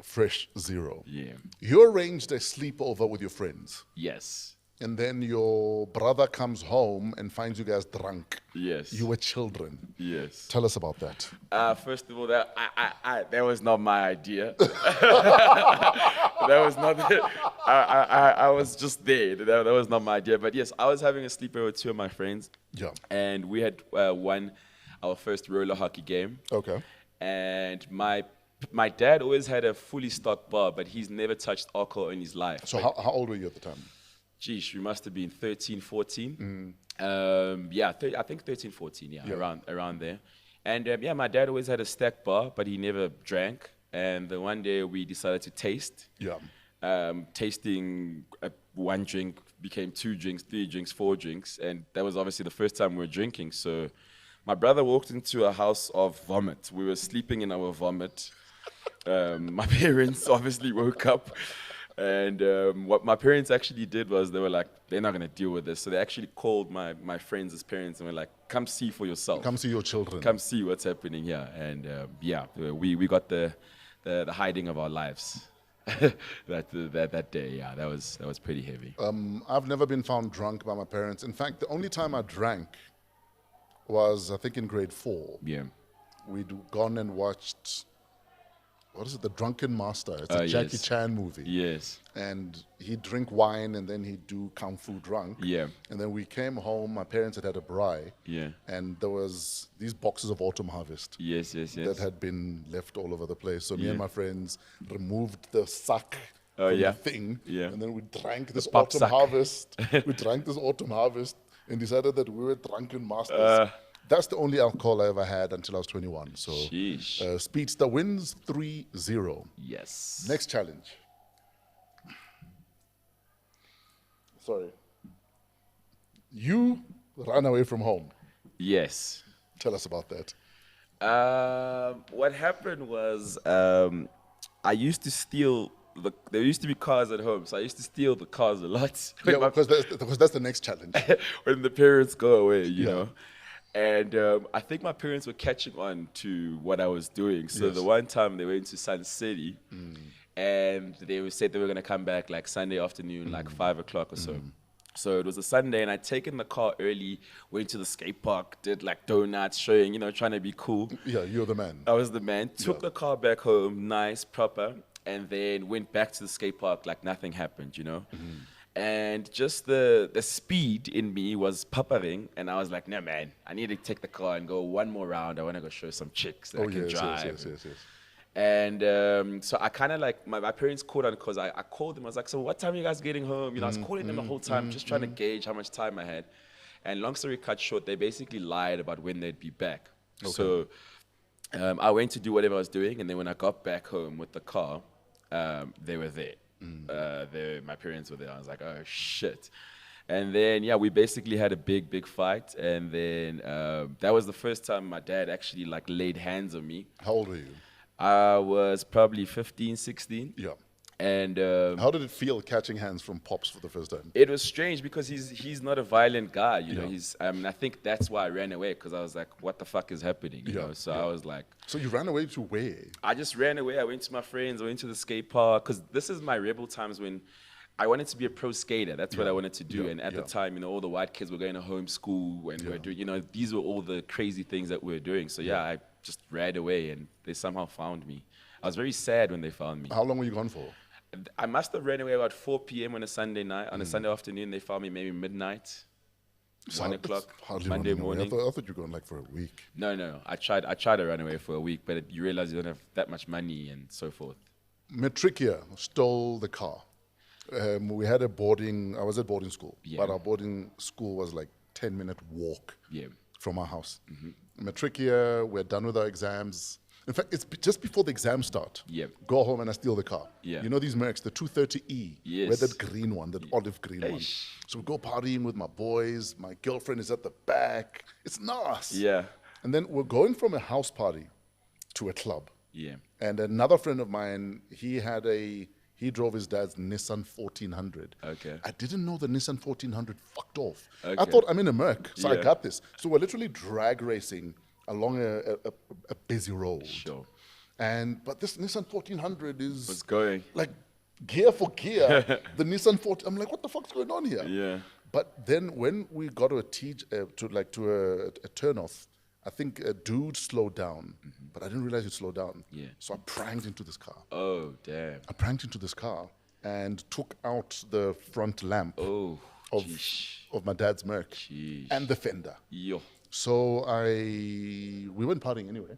Fresh 0. Yeah. You arranged a sleepover with your friends. Yes. And then your brother comes home and finds you guys drunk. Yes. You were children. Yes. Tell us about that. First of all, that was not my idea. That was not. I was just there. That was not my idea. But yes, I was having a sleepover with 2 of my friends. Yeah. And we had won our first roller hockey game. Okay. And my dad always had a fully stocked bar, but he's never touched alcohol in his life. So how old were you at the time? Geez, we must have been 13, 14. I think 13, 14, around there. And my dad always had a stacked bar, but he never drank. And the one day we decided to taste. Yeah. Tasting 1 drink became 2 drinks, 3 drinks, 4 drinks. And that was obviously the first time we were drinking. So my brother walked into a house of vomit. We were sleeping in our vomit. My parents obviously woke up. And what my parents actually did was they were like, they're not going to deal with this. So they actually called my friends' parents and were like, come see for yourself. Come see your children. Come see what's happening here. And we got the hiding of our lives that day. Yeah, that was pretty heavy. I've never been found drunk by my parents. In fact, the only time I drank was, I think, in grade 4. Yeah. We'd gone and watched what is it? The Drunken Master. It's a Jackie Chan movie. Yes. And he'd drink wine and then he'd do kung fu drunk. Yeah. And then we came home. My parents had a braai. Yeah. And there was these boxes of Autumn Harvest. Yes. That had been left all over the place. So me and my friends removed the sack from the thing. Yeah. And then we drank this pop Autumn sack. Harvest. We drank this Autumn Harvest and decided that we were drunken masters. That's the only alcohol I ever had until I was 21. So Speedsta wins 3-0. Yes. Next challenge. Sorry. You ran away from home. Yes. Tell us about that. What happened was I used to steal there used to be cars at home, so I used to steal the cars a lot. Yeah, because that's the next challenge. When the parents go away, you know. And I think my parents were catching on to what I was doing. So the one time they went to Sun City, and they said they were going to come back like Sunday afternoon, like 5 o'clock or so. So it was a Sunday, and I'd taken the car early, went to the skate park, did like donuts, showing, trying to be cool. Yeah, you're the man. I was the man. Took the car back home, nice, proper, and then went back to the skate park like nothing happened, And just the speed in me was puppering, and I was like, no, man, I need to take the car and go one more round. I want to go show some chicks that I can drive. Yes. And so I kind of like, my parents called on because I called them. I was like, so what time are you guys getting home? I was calling them the whole time, just trying to gauge how much time I had. And long story cut short, they basically lied about when they'd be back. Okay. So I went to do whatever I was doing, and then when I got back home with the car, they were there. My parents were there. I was like, oh, shit. And then, we basically had a big fight. And then that was the first time my dad actually like laid hands on me. How old were you? I was probably 15, 16. Yeah. And how did it feel catching hands from Pops for the first time? It was strange because he's not a violent guy, know. He's I think that's why I ran away, because I was like, what the fuck is happening, you know? So I was like, so you ran away to where? I just ran away. I went to my friends. I went to the skate park, because this is my rebel times when I wanted to be a pro skater. That's what I wanted to do. And at the time, all the white kids were going to homeschool, and we were doing, these were all the crazy things that we were doing. So I just ran away, and they somehow found me. I was very sad when they found me. How long were you gone for? I must have ran away about 4 p.m. on a Sunday night. On a Sunday afternoon, they found me maybe midnight, 1 o'clock, Monday morning. I thought you were going like for a week. No. I tried to run away for a week, but you realize you don't have that much money and so forth. Matricia stole the car. We had I was at boarding school, but our boarding school was like 10-minute walk from our house. Matricia, we're done with our exams. In fact, it's just before the exams start. Go home and I steal the car. You know these Mercs, the 230E? Yes. We're that green one, that olive green one. So we go partying with my boys. My girlfriend is at the back. It's nice. And then we're going from a house party to a club. And another friend of mine, he drove his dad's Nissan 1400. Okay. I didn't know the Nissan 1400 fucked off. I thought I'm in a Merc, so I got this. So we're literally drag racing along a busy road. Sure. But this Nissan 1400 was going like gear for gear. The Nissan 14, I'm like, what the fuck's going on here? Yeah. But then when we got to a turnoff, I think a dude slowed down, but I didn't realize he'd slow down. So I pranked into this car. Oh, damn. I pranked into this car and took out the front lamp of my dad's Merc and the fender. So we went partying anyway.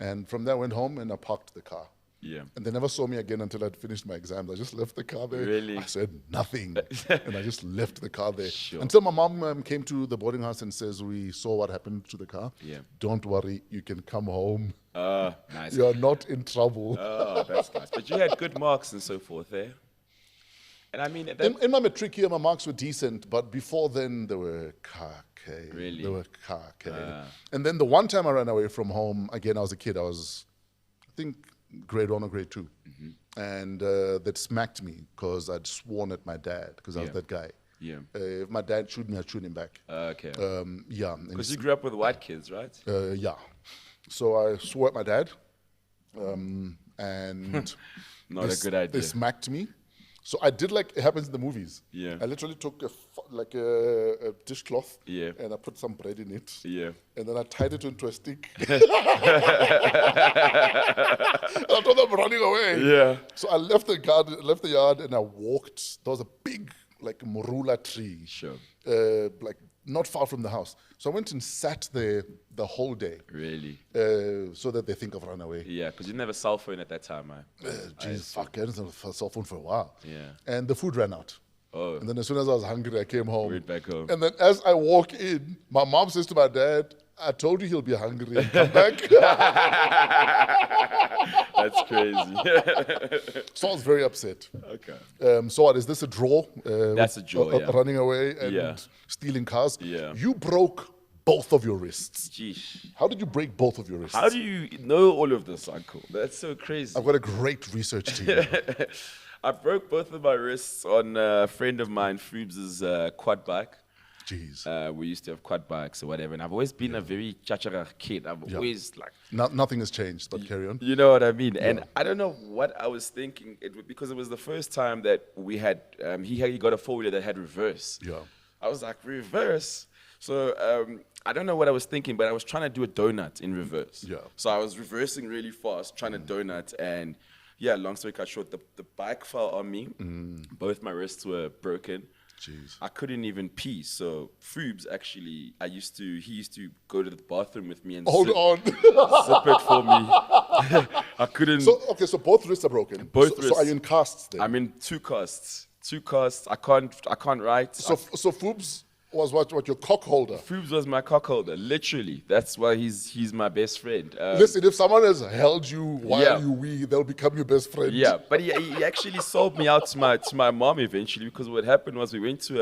And from there I went home and I parked the car. And they never saw me again until I'd finished my exams. I just left the car there. Really? I said nothing. And I just left the car there. Until my mom came to the boarding house and says, we saw what happened to the car. Don't worry, you can come home. Nice. You're not in trouble. Oh, that's nice. But you had good marks and so forth there. And I mean, in my matric year, my marks were decent, but before then, they were khaki. Really? They were khaki. And then the one time I ran away from home, again, I was a kid. I was, I think, grade 1 or grade 2. And that smacked me because I'd sworn at my dad because I was that guy. If my dad shoot me, I'd shoot him back. Okay. Because you grew up with white kids, right? So I swore at my dad. And not a good idea. They smacked me. So I did like it happens in the movies. Yeah. I literally took a dishcloth. Yeah. And I put some bread in it. Yeah. And then I tied it into a stick. And I told them running away. Yeah. So I left the yard, and I walked. There was a big like morula tree. Sure. Like not far from the house. So I went and sat there the whole day. Really? So that they think I've run away. Yeah, because you didn't have a cell phone at that time, man. Jeez, fuck, I didn't have a cell phone for a while. Yeah. And the food ran out. Oh. And then as soon as I was hungry, I came home. Went back home. And then as I walk in, my mom says to my dad, I told you he'll be hungry and come back. That's crazy. So I was very upset. Okay. So what, is this a draw? That's a draw, yeah. Running away and stealing cars. Yeah. You broke both of your wrists. Jeez. How did you break both of your wrists? How do you know all of this, Uncle? That's so crazy. I've got a great research team. I broke both of my wrists on a friend of mine, Foobs' quad bike. Jeez. We used to have quad bikes or whatever, and I've always been a very chachara kid. I've always like... Nothing has changed, but carry on. You know what I mean? And I don't know what I was thinking, because it was the first time that we had, he got a four-wheeler that had reverse. Yeah. I was like, reverse? So I don't know what I was thinking, but I was trying to do a donut in reverse. Yeah. So I was reversing really fast, trying to donut, and yeah, long story cut short, the bike fell on me. Both my wrists were broken. Jeez. I couldn't even pee. So Foobs actually, he used to go to the bathroom with me and Hold on. zip it for me. I couldn't. So both wrists are broken. Both So wrists. are you in casts then? I'm in two casts. I can't write. So Foobs was what your cock holder. Foobs was my cock holder, literally. That's why he's my best friend. Listen, if someone has held you while Yeah. you wee, they'll become your best friend. Yeah, but he actually sold me out to my mom eventually, because what happened was we went to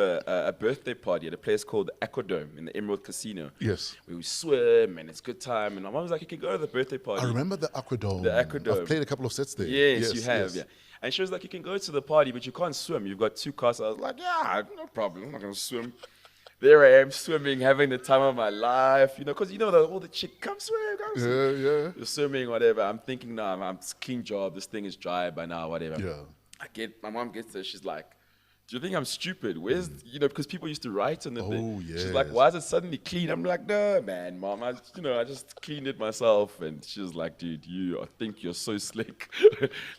a birthday party at a place called Aquadome in the Emerald Casino. Yes. We swim and it's good time, and my mom was like, "You can go to the birthday party." I remember the Aquadome. The Aquadome. I've played a couple of sets there. Yes, you have, yes. yeah. And she was like, "You can go to the party, but you can't swim. You've got two cars." I was like, "Yeah, no problem. I'm not gonna swim." There I am swimming, having the time of my life, because all the chick, come swim, come swim. Yeah. You're swimming, whatever. I'm thinking, no, I'm clean job. This thing is dry by now, whatever. Yeah. My mom gets there. She's like, "Do you think I'm stupid? Where's, because people used to write on the thing." She's like, "Why is it suddenly clean?" I'm like, "No, man, mom, I just cleaned it myself." And she was like, "Dude, I think you're so slick.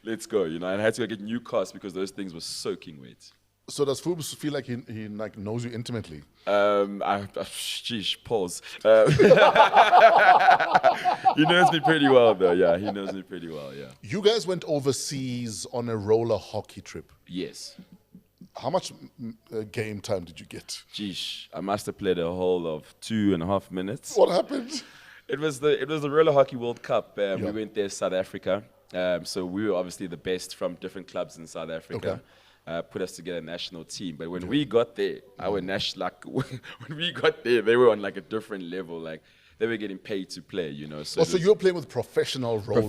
Let's go, And I had to go get new cars because those things were soaking wet. So does Foobs feel like he like knows you intimately? Sheesh, pause. He knows me pretty well, though. Yeah, he knows me pretty well. Yeah. You guys went overseas on a roller hockey trip. Yes. How much game time did you get? Geesh, I must have played a whole of 2.5 minutes. What happened? It was the Roller Hockey World Cup. We went there, South Africa. So we were obviously the best from different clubs in South Africa. Put us together a national team. But when we got there, when we got there, they were on like a different level. Like they were getting paid to play, So you were playing with professional roller.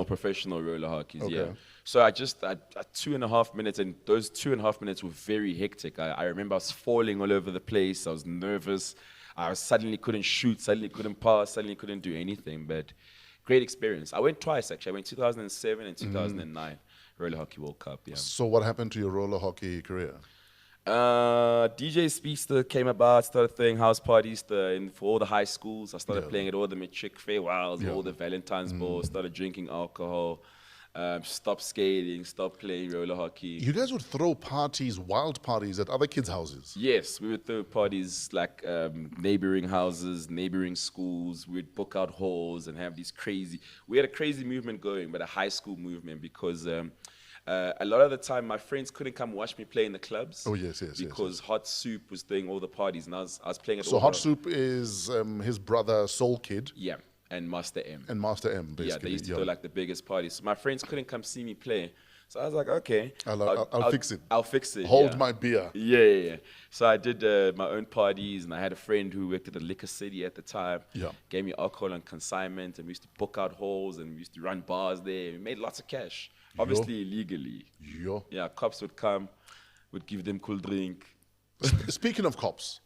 Professional roller hockeys, yeah. So I 2.5 minutes, and those 2.5 minutes were very hectic. I remember I was falling all over the place. I was nervous. I suddenly couldn't shoot, suddenly couldn't pass, suddenly couldn't do anything. But great experience. I went twice, actually. I went 2007 and 2009. Roller Hockey World Cup, yeah. So what happened to your roller hockey career? DJ Speedsta came about, started throwing house parties for all the high schools. I started playing at all the matric farewells, all the Valentine's balls, started drinking alcohol, stopped skating, stopped playing roller hockey. You guys would throw parties, wild parties at other kids' houses? Yes, we would throw parties like neighboring houses, neighboring schools. We would book out halls and have these we had a crazy movement going, but a high school movement, because a lot of the time my friends couldn't come watch me play in the clubs. Oh, yes. Because Hot Soup was doing all the parties, and I was playing at all. So Hot Soup is his brother Soul Kid. Yeah. And Master M. Basically. Yeah, they used to do like the biggest parties. So my friends couldn't come see me play. So I was like, okay. I'll fix it. I'll fix it. Hold my beer. Yeah. So I did my own parties, and I had a friend who worked at the Liquor City at the time. Yeah. Gave me alcohol on consignment, and we used to book out halls, and we used to run bars there. We made lots of cash, obviously illegally. Yeah, cops would come, would give them cool drink. Speaking of cops,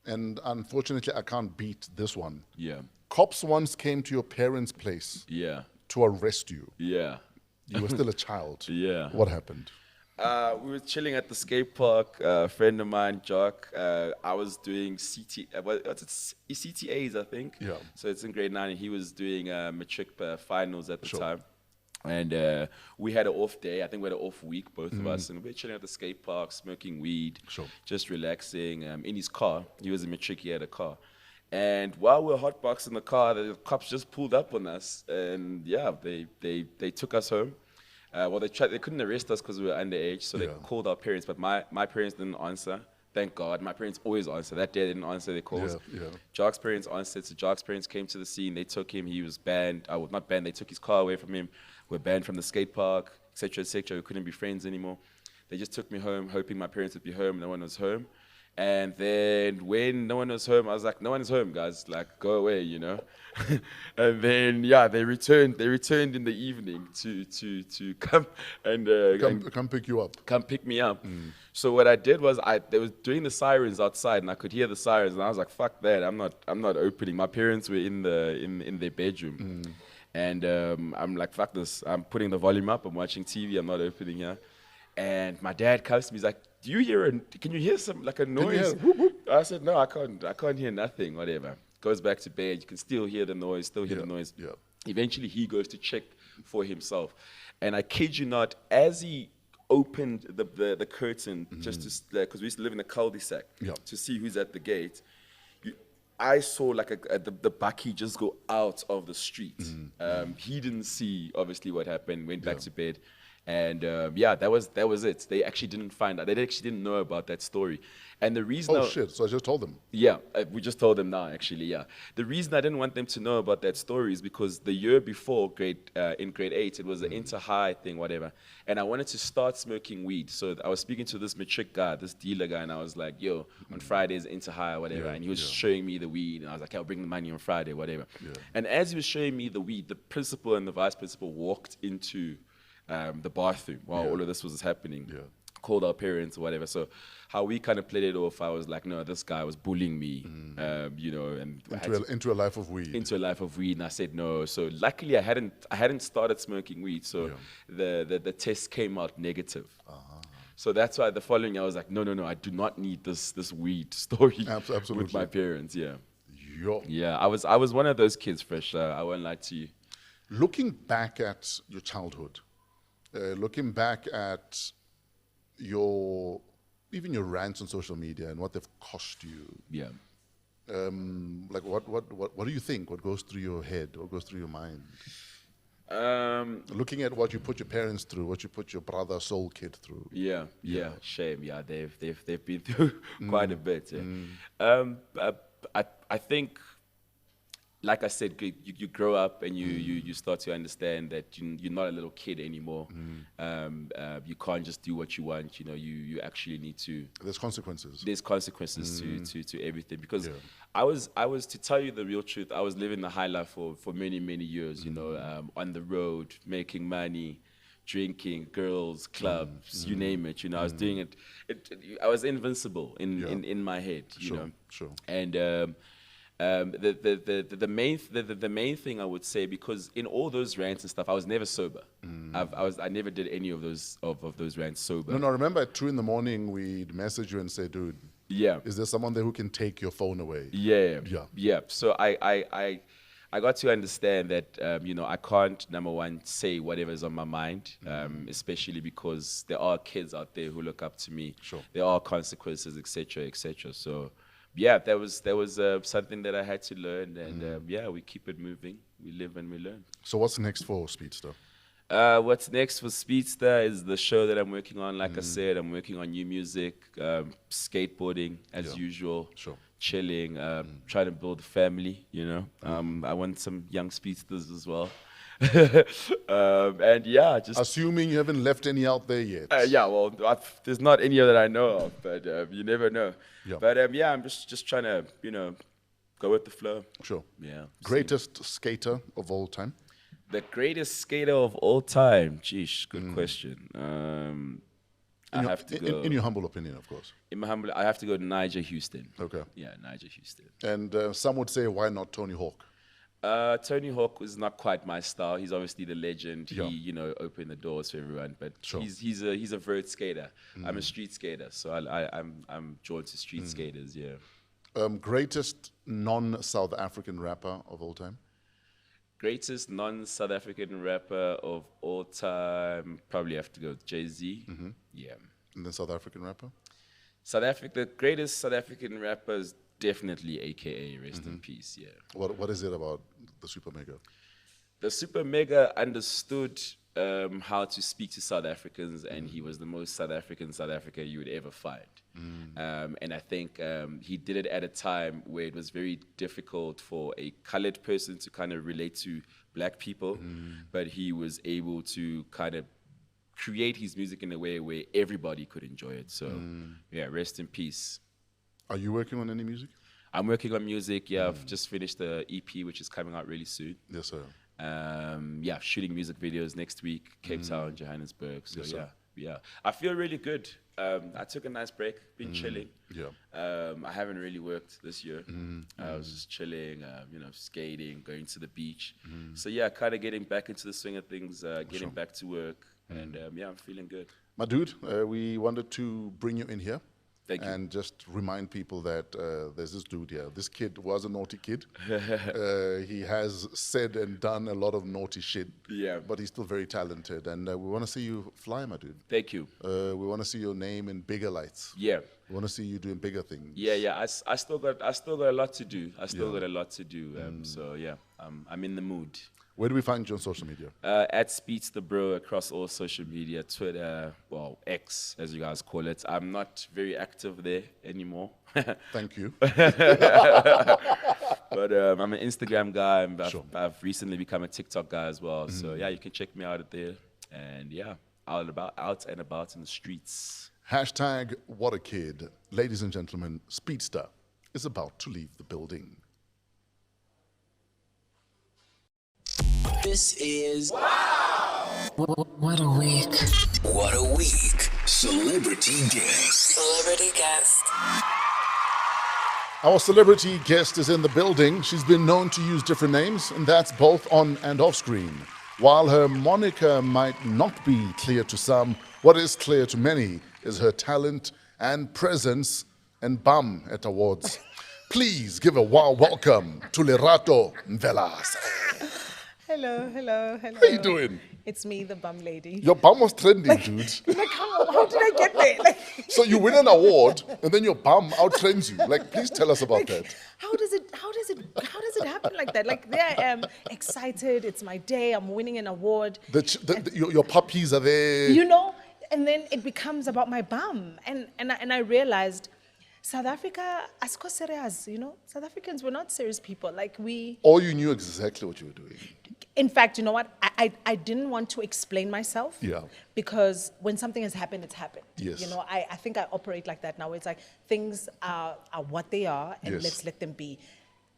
and unfortunately I can't beat this one. Yeah. Cops once came to your parents' place Yeah. to arrest you. Yeah. You were still a child. Yeah. What happened? We were chilling at the skate park. A friend of mine, Jock. I was doing what's it? CTAs, I think. Yeah. So it's in grade 9, and he was doing matric finals at the Sure. time. And we had an off day. I think we had an off week, both of us. And we were chilling at the skate park, smoking weed, Sure. just relaxing. In his car, he was a matric. He had a car. And while we were hotboxing the car, the cops just pulled up on us, and yeah, they took us home. Well, they couldn't arrest us because we were underage, so they called our parents. But my parents didn't answer. Thank God, my parents always answer. That day they didn't answer their calls. Yeah. Jock's parents answered, so Jock's parents came to the scene. They took him. He was banned. Well, not banned. They took his car away from him. We're banned from the skate park, etc., etc. We couldn't be friends anymore. They just took me home, hoping my parents would be home. No one was home. And then when no one was home, I was like, no one is home, guys. Like, go away, you know. And then yeah, they returned in the evening to come and Come pick you up. come pick me up. So what I did was they was doing the sirens outside, and I could hear the sirens, and I was like, fuck that, I'm not opening. My parents were in their bedroom. And I'm like, fuck this, I'm putting the volume up, I'm watching TV, I'm not opening here. And my dad comes to me, he's like, can you hear some, like a noise? I said, no, I can't hear nothing, whatever. Goes back to bed, you can still hear the noise, Yeah. Eventually he goes to check for himself. And I kid you not, as he opened the curtain, just to, because we used to live in a cul-de-sac, to see who's at the gate, I saw like the bakkie just go out of the street. He didn't see, obviously, what happened, went back to bed. And yeah, that was it. They actually didn't find out. They actually didn't know about that story. And the reason... Oh, shit. So I just told them. Yeah, we just told them now, actually, yeah. The reason I didn't want them to know about that story is because the year before, in grade 8, it was an inter-high thing, whatever. And I wanted to start smoking weed. So I was speaking to this matric guy, this dealer guy, and I was like, yo, on Fridays, inter-high, whatever. And he was showing me the weed, and I was like, I'll bring the money on Friday, whatever. And as he was showing me the weed, the principal and the vice principal walked into the bathroom while all of this was happening. Called our parents or whatever. So how we kind of played it off, I was like, no, this guy was bullying me, you know, and into a life of weed. Into a life of weed, and I said no. So luckily, I hadn't started smoking weed, so the test came out negative. So that's why the following year I was like, no, I do not need this weed story Absolutely. with my parents. Yeah, Yo. yeah. I was one of those kids, fresh. I won't lie to you. Looking back at your childhood, looking back at even your rants on social media and what they've cost you. Yeah. Like what do you think? What goes through your head? What goes through your mind? Looking at what you put your parents through, what you put your brother Soul Kid through. Yeah. Shame. Yeah, they've been through quite a bit. Yeah. I think, like I said, you grow up and you start to understand that you're not a little kid anymore. You can't just do what you want. You know, you actually need to. There's consequences. There's consequences to everything, because I was, to tell you the real truth, I was living the high life for many years. You know, on the road, making money, drinking, girls, clubs, you name it. You know, I was doing it. I was invincible in my head. You know, Sure. And the main thing I would say, because in all those rants and stuff, I was never sober. I never did any of those rants sober. No, remember at 2 a.m, we'd message you and say, dude, is there someone there who can take your phone away? Yeah. So I got to understand that you know, I can't, number one, say whatever's on my mind, especially because there are kids out there who look up to me. Sure. There are consequences, etc. So yeah, that was something that I had to learn, and yeah, we keep it moving. We live and we learn. So what's next for Speedsta? What's next for Speedsta is the show that I'm working on. Like I said, I'm working on new music, skateboarding as usual, chilling, trying to build a family, you know. I want some young speedsters as well. And yeah, just assuming you haven't left any out there yet. Yeah, well, there's not any that I know of, but you never know. But yeah, I'm just trying to, you know, go with the flow. Sure. Yeah. Greatest skater of all time? The greatest skater of all time? Jeez, good question. I have to go. In your humble opinion, of course. In my humble, I have to go to Nigel Houston. Okay. Yeah, Nigel Houston. And some would say, why not Tony Hawk? Tony Hawk was not quite my style. He's obviously the legend. Yeah. He, opened the doors for everyone. But Sure. he's a vert skater. I'm a street skater, so I'm drawn to street skaters. Yeah. Greatest non-South African rapper of all time? Greatest non-South African rapper of all time, probably have to go with Jay-Z. Yeah. And then South African rapper? The greatest South African rapper is definitely AKA, rest in peace, yeah. What is it about the Super Mega? The Super Mega understood how to speak to South Africans, and he was the most South Africa you would ever find. And I think he did it at a time where it was very difficult for a colored person to kind of relate to black people, but he was able to kind of create his music in a way where everybody could enjoy it. So, yeah, rest in peace. Are you working on any music? I'm working on music. Yeah, I've just finished the EP, which is coming out really soon. Yes, sir. Yeah, shooting music videos next week, Cape Town, Johannesburg. So Yes, sir. yeah. I feel really good. I took a nice break, been chilling. Yeah. I haven't really worked this year. I was just chilling, skating, going to the beach. So yeah, kind of getting back into the swing of things, getting back to work. And yeah, I'm feeling good. My dude, we wanted to bring you in here. Thank you. And just remind people that there's this dude here. This kid was a naughty kid. He has said and done a lot of naughty shit. Yeah. But he's still very talented. And we want to see you fly, my dude. Thank you. We want to see your name in bigger lights. Yeah. We want to see you doing bigger things. Yeah. I still got a lot to do. So yeah, I'm in the mood. Where do we find you on social media? At Speedsta Bro across all social media, Twitter, well, X, as you guys call it. I'm not very active there anymore. Thank you. But I'm an Instagram guy. I've recently become a TikTok guy as well. So yeah, you can check me out there. And yeah, out and about in the streets. Hashtag what a kid. Ladies and gentlemen, Speedsta is about to leave the building. This is What a week. What a week. Celebrity guest. Celebrity guest. Our celebrity guest is in the building. She's been known to use different names, and that's both on and off screen. While her moniker might not be clear to some, what is clear to many is her talent and presence and bum at awards. Please give a warm welcome to Lerato Mvelase. Hello. How you doing? It's me, the bum lady. Your bum was trending, dude. Like, how did I get there? So you win an award, and then your bum outtrends you. Like, please tell us about that. How does it happen like that? Like, there I am, excited. It's my day. I'm winning an award. Your puppies are there. And then it becomes about my bum, and I realized South Africa, asko serious, South Africans were not serious people. Like Or you knew exactly what you were doing. In fact, you know what? I didn't want to explain myself. Yeah. Because when something has happened, it's happened. Yes. I think I operate like that now. It's like things are what they are, and Yes. let's let them be.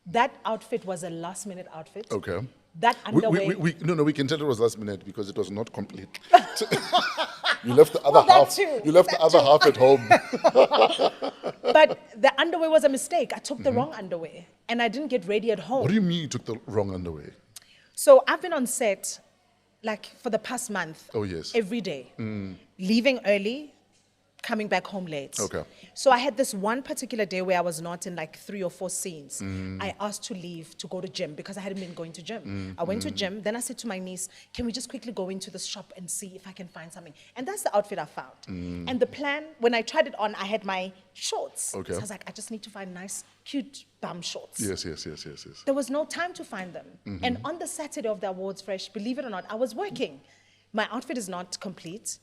That outfit was a last-minute outfit. Okay. That underwear. We can tell it was last minute because it was not complete. You left the other Well, that half. too. You left the other half at home. But the underwear was a mistake. I took the wrong underwear, and I didn't get ready at home. What do you mean you took the wrong underwear? So I've been on set, like, for the past month. Oh, yes. Every day. Leaving early, coming back home late. Okay. So I had this one particular day where I was not in like 3 or 4 scenes. I asked to leave to go to gym because I hadn't been going to gym. I went to gym, then I said to my niece, can we just quickly go into the shop and see if I can find something? And that's the outfit I found. And the plan, when I tried it on, I had my shorts. Okay. So I was like, I just need to find nice, cute bum shorts. Yes. There was no time to find them. And on the Saturday of the awards fresh, believe it or not, I was working. My outfit is not complete.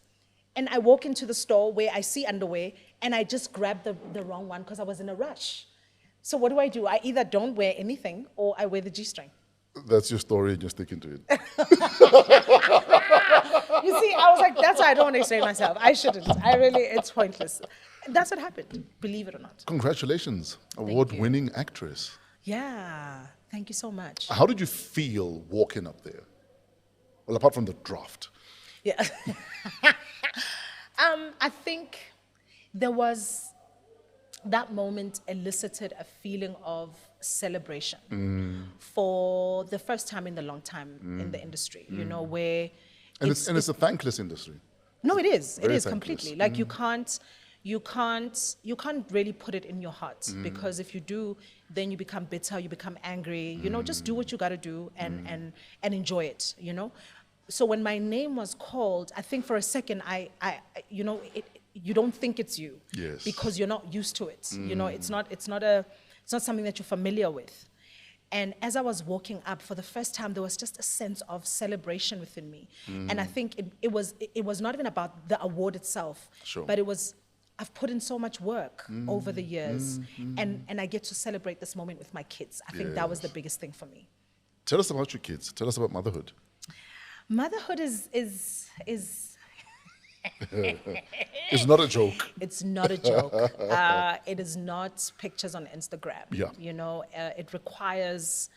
And I walk into the store where I see underwear, and I just grab the wrong one because I was in a rush. So what do? I either don't wear anything or I wear the G-string. That's your story and you're sticking to it. You see, I was like, that's why I don't want to explain myself. I shouldn't. It's pointless. That's what happened, believe it or not. Congratulations, award-winning actress. Yeah, thank you so much. How did you feel walking up there? Well, apart from the draft. Yeah. I think there was that moment elicited a feeling of celebration for the first time in a long time in the industry, you know, where... And it's a thankless industry. No, it is. It Very is thankless. completely. Like you can't really put it in your heart, because if you do, then you become bitter, you become angry. You know, just do what you got to do and enjoy it. You know, so when my name was called, I think for a second, I you know, you don't think it's you, Yes. because you're not used to it. You know, it's not something that you're familiar with. And as I was walking up for the first time, there was just a sense of celebration within me. And I think it was not even about the award itself, Sure. but it was, I've put in so much work over the years, and I get to celebrate this moment with my kids. I think that was the biggest thing for me. Tell us about your kids. Tell us about motherhood. Motherhood is It's not a joke. It's not a joke. It is not pictures on Instagram. Yeah. You know, it requires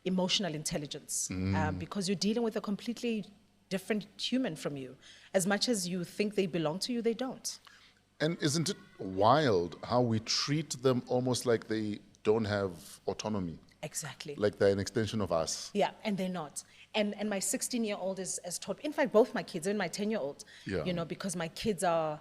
emotional intelligence, because you're dealing with a completely different human from you. As much as you think they belong to you, they don't. And isn't it wild how we treat them almost like they don't have autonomy? Exactly. Like they're an extension of us. Yeah, and they're not. And my 16-year-old has taught, in fact, both my kids and my 10-year-old, Yeah. you know, because my kids I've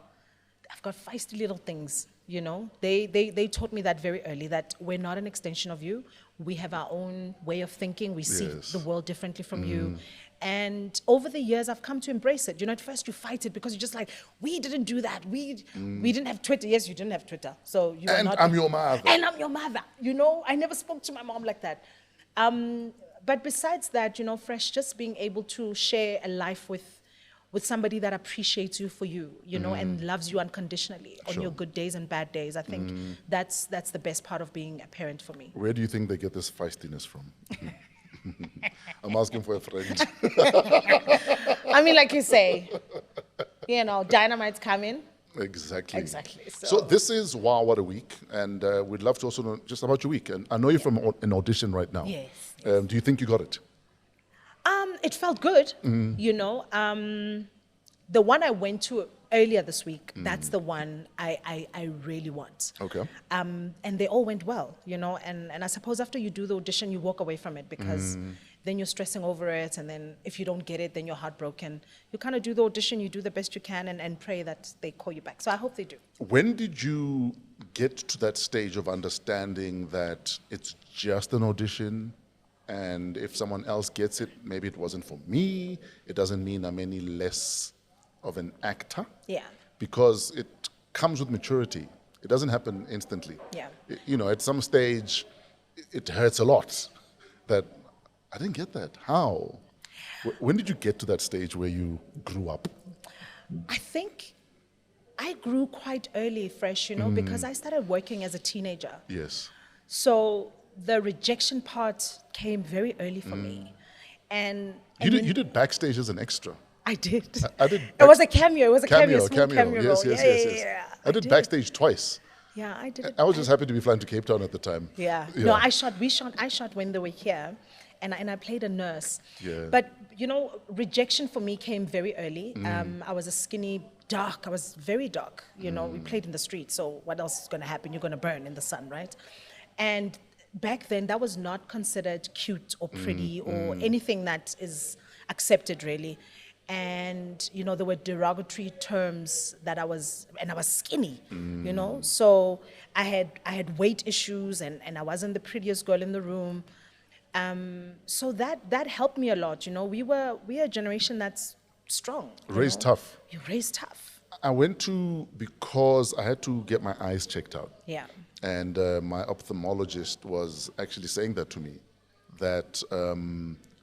got feisty little things, you know. They taught me that very early, that we're not an extension of you. We have our own way of thinking. We see Yes. the world differently from you. And over the years, I've come to embrace it. You know, at first you fight it because you're just like, we didn't do that. We didn't have Twitter. Yes, you didn't have Twitter. So you are And not... I'm your mother. And I'm your mother. You know, I never spoke to my mom like that. But besides that, you know, Fresh, just being able to share a life with somebody that appreciates you for you, you know, and loves you unconditionally on your good days and bad days. I think that's the best part of being a parent for me. Where do you think they get this feistiness from? I'm asking for a friend. I mean, like you say, you know, dynamite's coming. Exactly. Exactly. So this is WAW What a Week, and we'd love to also know just about your week. And I know you're from an audition right now. Yes. Do you think you got it? It felt good, you know. The one I went to earlier this week, that's the one I really want. Okay. And they all went well, you know. And I suppose after you do the audition, you walk away from it, because then you're stressing over it. And then if you don't get it, then you're heartbroken. You kind of do the audition, you do the best you can, and pray that they call you back. So I hope they do. When did you get to that stage of understanding that it's just an audition? And if someone else gets it, maybe it wasn't for me. It doesn't mean I'm any less of an actor. Yeah. Because it comes with maturity. It doesn't happen instantly. Yeah. You know, at some stage, it hurts a lot that I didn't get that. How? When did you get to that stage where you grew up? I think I grew quite early, Fresh, you know, because I started working as a teenager. Yes. So the rejection part came very early for me. And You did backstage as an extra. I did. I did. It was a cameo. It was a cameo. Small cameo Yes, role. yes, Yeah, yes, yeah, yes. yeah. I did backstage twice. Yeah, I did it. I was just happy to be flying to Cape Town at the time. Yeah. No, I shot when they were here, and I played a nurse. Yeah. But you know, rejection for me came very early. I was a skinny, dark. I was very dark. You know, we played in the street. So what else is going to happen? You're going to burn in the sun, right? And back then, that was not considered cute or pretty or anything that is accepted, really. And you know, there were derogatory terms that I was skinny, you know. So I had weight issues, and I wasn't the prettiest girl in the room. So that helped me a lot, you know. We're a generation that's strong. Raised tough. You raised tough. I went to, because I had to get my eyes checked out. Yeah. And my ophthalmologist was actually saying that to me, that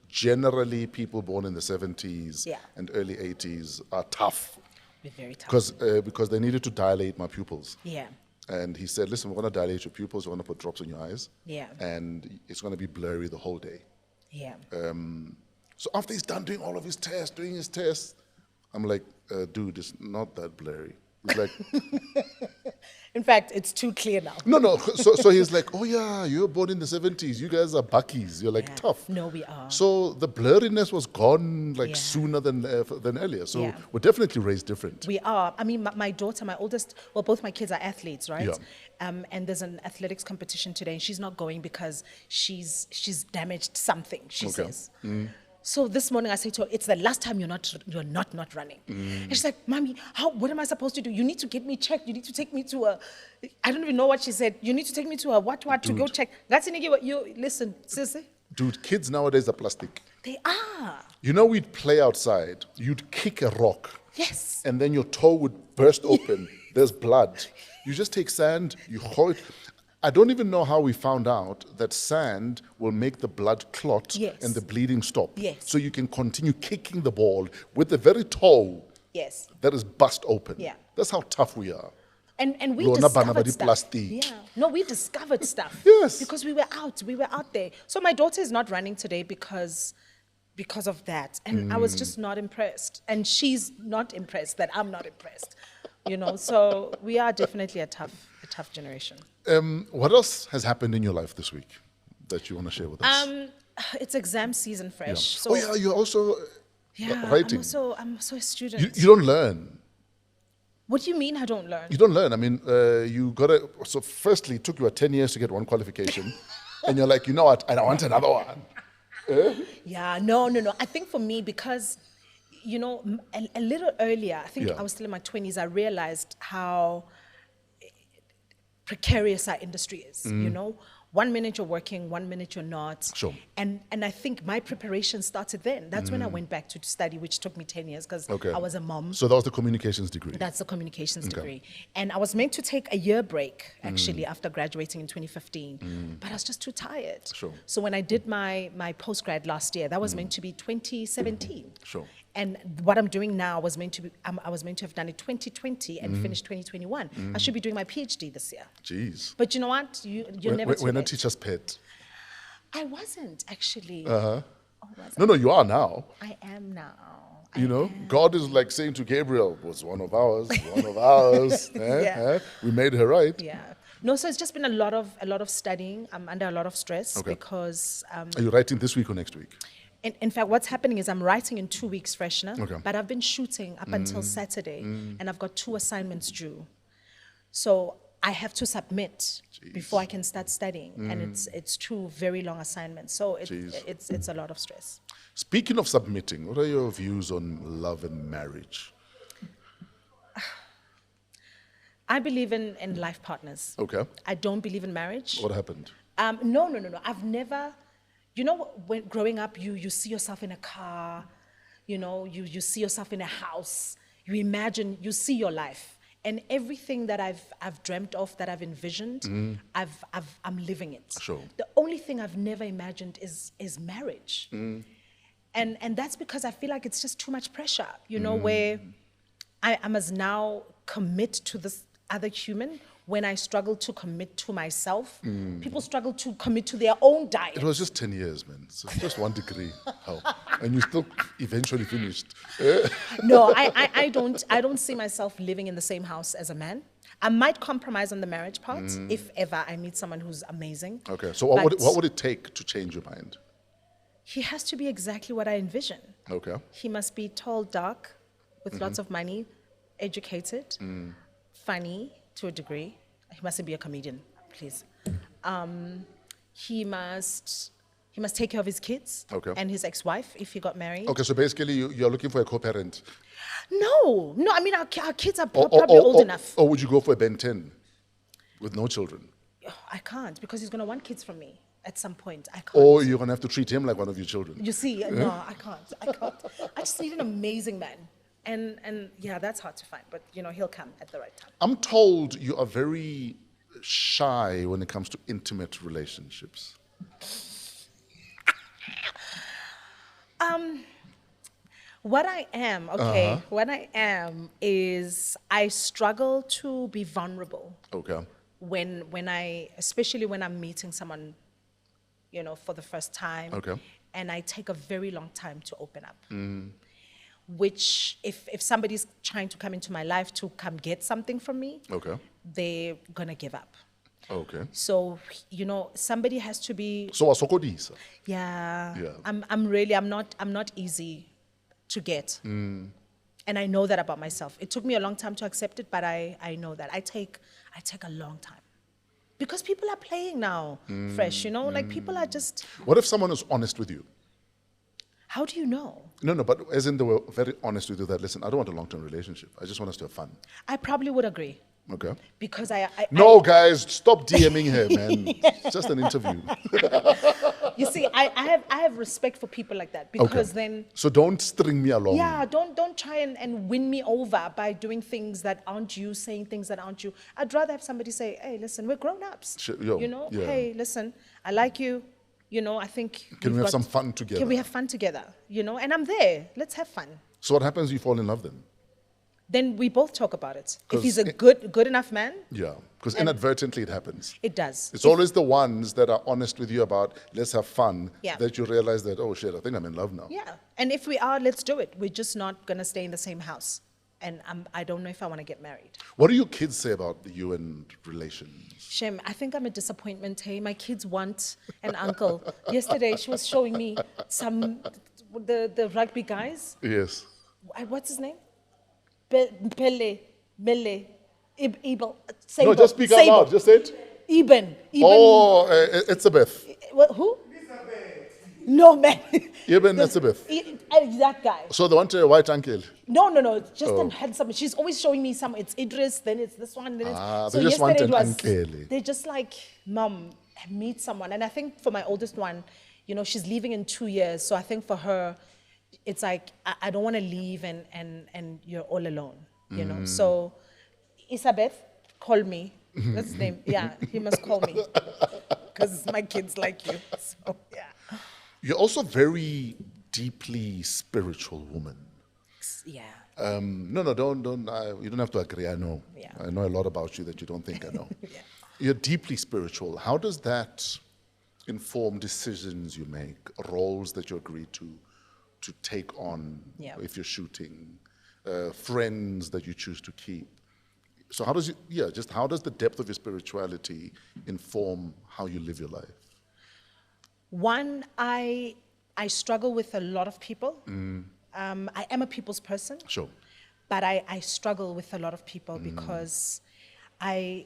generally people born in the 70s and early 80s are tough. We're very tough. Because they needed to dilate my pupils. Yeah. And he said, listen, we're going to dilate your pupils, we're going to put drops in your eyes. Yeah. And it's going to be blurry the whole day. Yeah. So after he's done doing all of his tests, I'm like, dude, it's not that blurry. He's like, In fact, it's too clear now. no. So he's like, oh yeah, you were born in the 70s. You guys are buckies. You're like Yeah. tough. No, we are. So the blurriness was gone like Yeah. sooner than earlier. So Yeah. we're definitely raised different. We are. I mean, my daughter, my oldest, well, both my kids are athletes, right? Yeah. And there's an athletics competition today, and she's not going because she's damaged something, she Okay. says. So this morning I say to her, it's the last time you're not running. And she's like, Mommy, what am I supposed to do? You need to get me checked. You need to take me to I don't even know what she said. You need to take me to a what to go check. That's you listen, sissy. Dude, kids nowadays are plastic. They are. You know, we'd play outside. You'd kick a rock. Yes. And then your toe would burst open. There's blood. You just take sand, you hold it. I don't even know how we found out that sand will make the blood clot Yes. and the bleeding stop. Yes. So you can continue kicking the ball with the very toe Yes. that is bust open. Yeah. That's how tough we are. And we Lona bana ba discovered di stuff. plastic. Yeah. No, we discovered stuff. Yes. Because we were out there. So my daughter is not running today because of that. And I was just not impressed. And she's not impressed that I'm not impressed. You know, so we are definitely a tough generation. What else has happened in your life this week that you want to share with us? It's exam season, Yeah. Fresh. Oh yeah, you're also writing. I'm also a student. You don't learn. What do you mean I don't learn? You don't learn. I mean, you got to. So, firstly, it took you 10 years to get one qualification, and you're like, you know what? I want another one. Yeah, no. I think for me, because, you know, a little earlier, I think Yeah. I was still in my 20s, I realized how precarious our industry is, you know? 1 minute you're working, 1 minute you're not. Sure. And I think my preparation started then. That's when I went back to study, which took me 10 years because Okay. I was a mom. So that was the communications degree. That's the communications degree. And I was meant to take a year break, actually, after graduating in 2015. But I was just too tired. Sure. So when I did my postgrad last year, that was meant to be 2017. Sure. And what I'm doing now was meant to be, I was meant to have done it 2020 and finished 2021. I should be doing my PhD this year. Jeez. But you know what? You're never too We're not late. teacher's pet. I wasn't, actually. Uh-huh. Oh, was I? No, you are now. I am now. You know, God is like saying to Gabriel, was one of ours, one of ours. Yeah. We made her right. Yeah. No, so it's just been a lot of studying. I'm under a lot of stress Okay. because, Are you writing this week or next week? in fact, what's happening is I'm writing in 2 weeks, Freshener, Okay. but I've been shooting up until Saturday, and I've got 2 assignments due. So I have to submit before I can start studying, and it's 2 very long assignments. So Jeez. it's a lot of stress. Speaking of submitting, what are your views on love and marriage? I believe in life partners. Okay. I don't believe in marriage. What happened? No. I've never, you know, when growing up, you see yourself in a car, you know, you see yourself in a house, you imagine, you see your life. And everything that I've dreamt of, that I've envisioned, I'm living it. Sure. The only thing I've never imagined is marriage. And that's because I feel like it's just too much pressure, you know, where I must now commit to this other human when I struggle to commit to myself. People struggle to commit to their own diet. It was just 10 years, man. So it's just 1 degree. How? And you still eventually finished. No, I don't see myself living in the same house as a man. I might compromise on the marriage part if ever I meet someone who's amazing. Okay. So what But would it take to change your mind? he has to be exactly what I envision. Okay. He must be tall, dark, with lots of money, educated, funny to a degree. He mustn't be a comedian, please. He must take care of his kids Okay. and his ex-wife if he got married. Okay, so basically you're looking for a co-parent. No, I mean our kids are probably old enough. Or would you go for a Ben 10 with no children? I can't because he's gonna want kids from me at some point. I can't. Or you're going to have to treat him like one of your children. You see, no, I can't. I just need an amazing man. And yeah, that's hard to find, but you know, he'll come at the right time. I'm told you are very shy when it comes to intimate relationships. What I am, what I am is I struggle to be vulnerable Okay. especially when I'm meeting someone, you know, for the first time. Okay. And I take a very long time to open up. which if somebody's trying to come into my life to come get something from me, Okay. they're gonna give up. Okay. So, somebody has to be, So wasokodisa. yeah. Yeah. I'm not easy to get. And I know that about myself. It took me a long time to accept it, but I know that. I take a long time. Because people are playing now, fresh, like people are just, What if someone is honest with you? how do you know? No, but as in they were very honest with you that, listen, I don't want a long-term relationship. I just want us to have fun. I probably would agree. Okay. Because No, guys, stop DMing her, man. It's just an interview. you see, I have respect for people like that because then, So don't string me along. yeah, don't try and win me over by doing things that aren't you, saying things that aren't you. I'd rather have somebody say, hey, listen, we're grown-ups. Yeah. Hey, listen, I like you. I think Can we we've have some fun together? Can we have fun together? And I'm there. Let's have fun. So what happens if you fall in love then? Then we both talk about it. If 'Cause he's a good enough man, Yeah, because inadvertently it happens. it does. It's always the ones that are honest with you about, let's have fun, Yeah. that you realize that, oh shit, I think I'm in love now. Yeah, and if we are, let's do it. We're just not gonna stay in the same house, and I don't know if I want to get married. What do your kids say about you and relations? Shem, I think I'm a disappointment. Hey, my kids want an uncle. Yesterday, she was showing me the rugby guys. Yes. What's his name? Pele, Ibel. No, just speak out loud. Just say it. Eben. Oh, it's a Beth. Who? No, man. Ibn Elizabeth. That guy. So the one to a white uncle. No, just a handsome. She's always showing me it's Idris, then it's this one, then it's. They just want yesterday an uncle. They're just like, Mom, meet someone. And I think for my oldest one, she's leaving in 2 years. So I think for her, it's like, I don't want to leave and you're all alone, So Isabeth, call me. That's his name. Yeah, he must call me. Because my kids like you. So, yeah. You're also very deeply spiritual woman. Yeah. No, don't. You don't have to agree. I know. Yeah. I know a lot about you that you don't think I know. Yeah. You're deeply spiritual. How does that inform decisions you make, roles that you agree to take on if you're shooting, friends that you choose to keep? So how does the depth of your spirituality inform how you live your life? One, I struggle with a lot of people. I am a people's person. Sure. But I struggle with a lot of people because my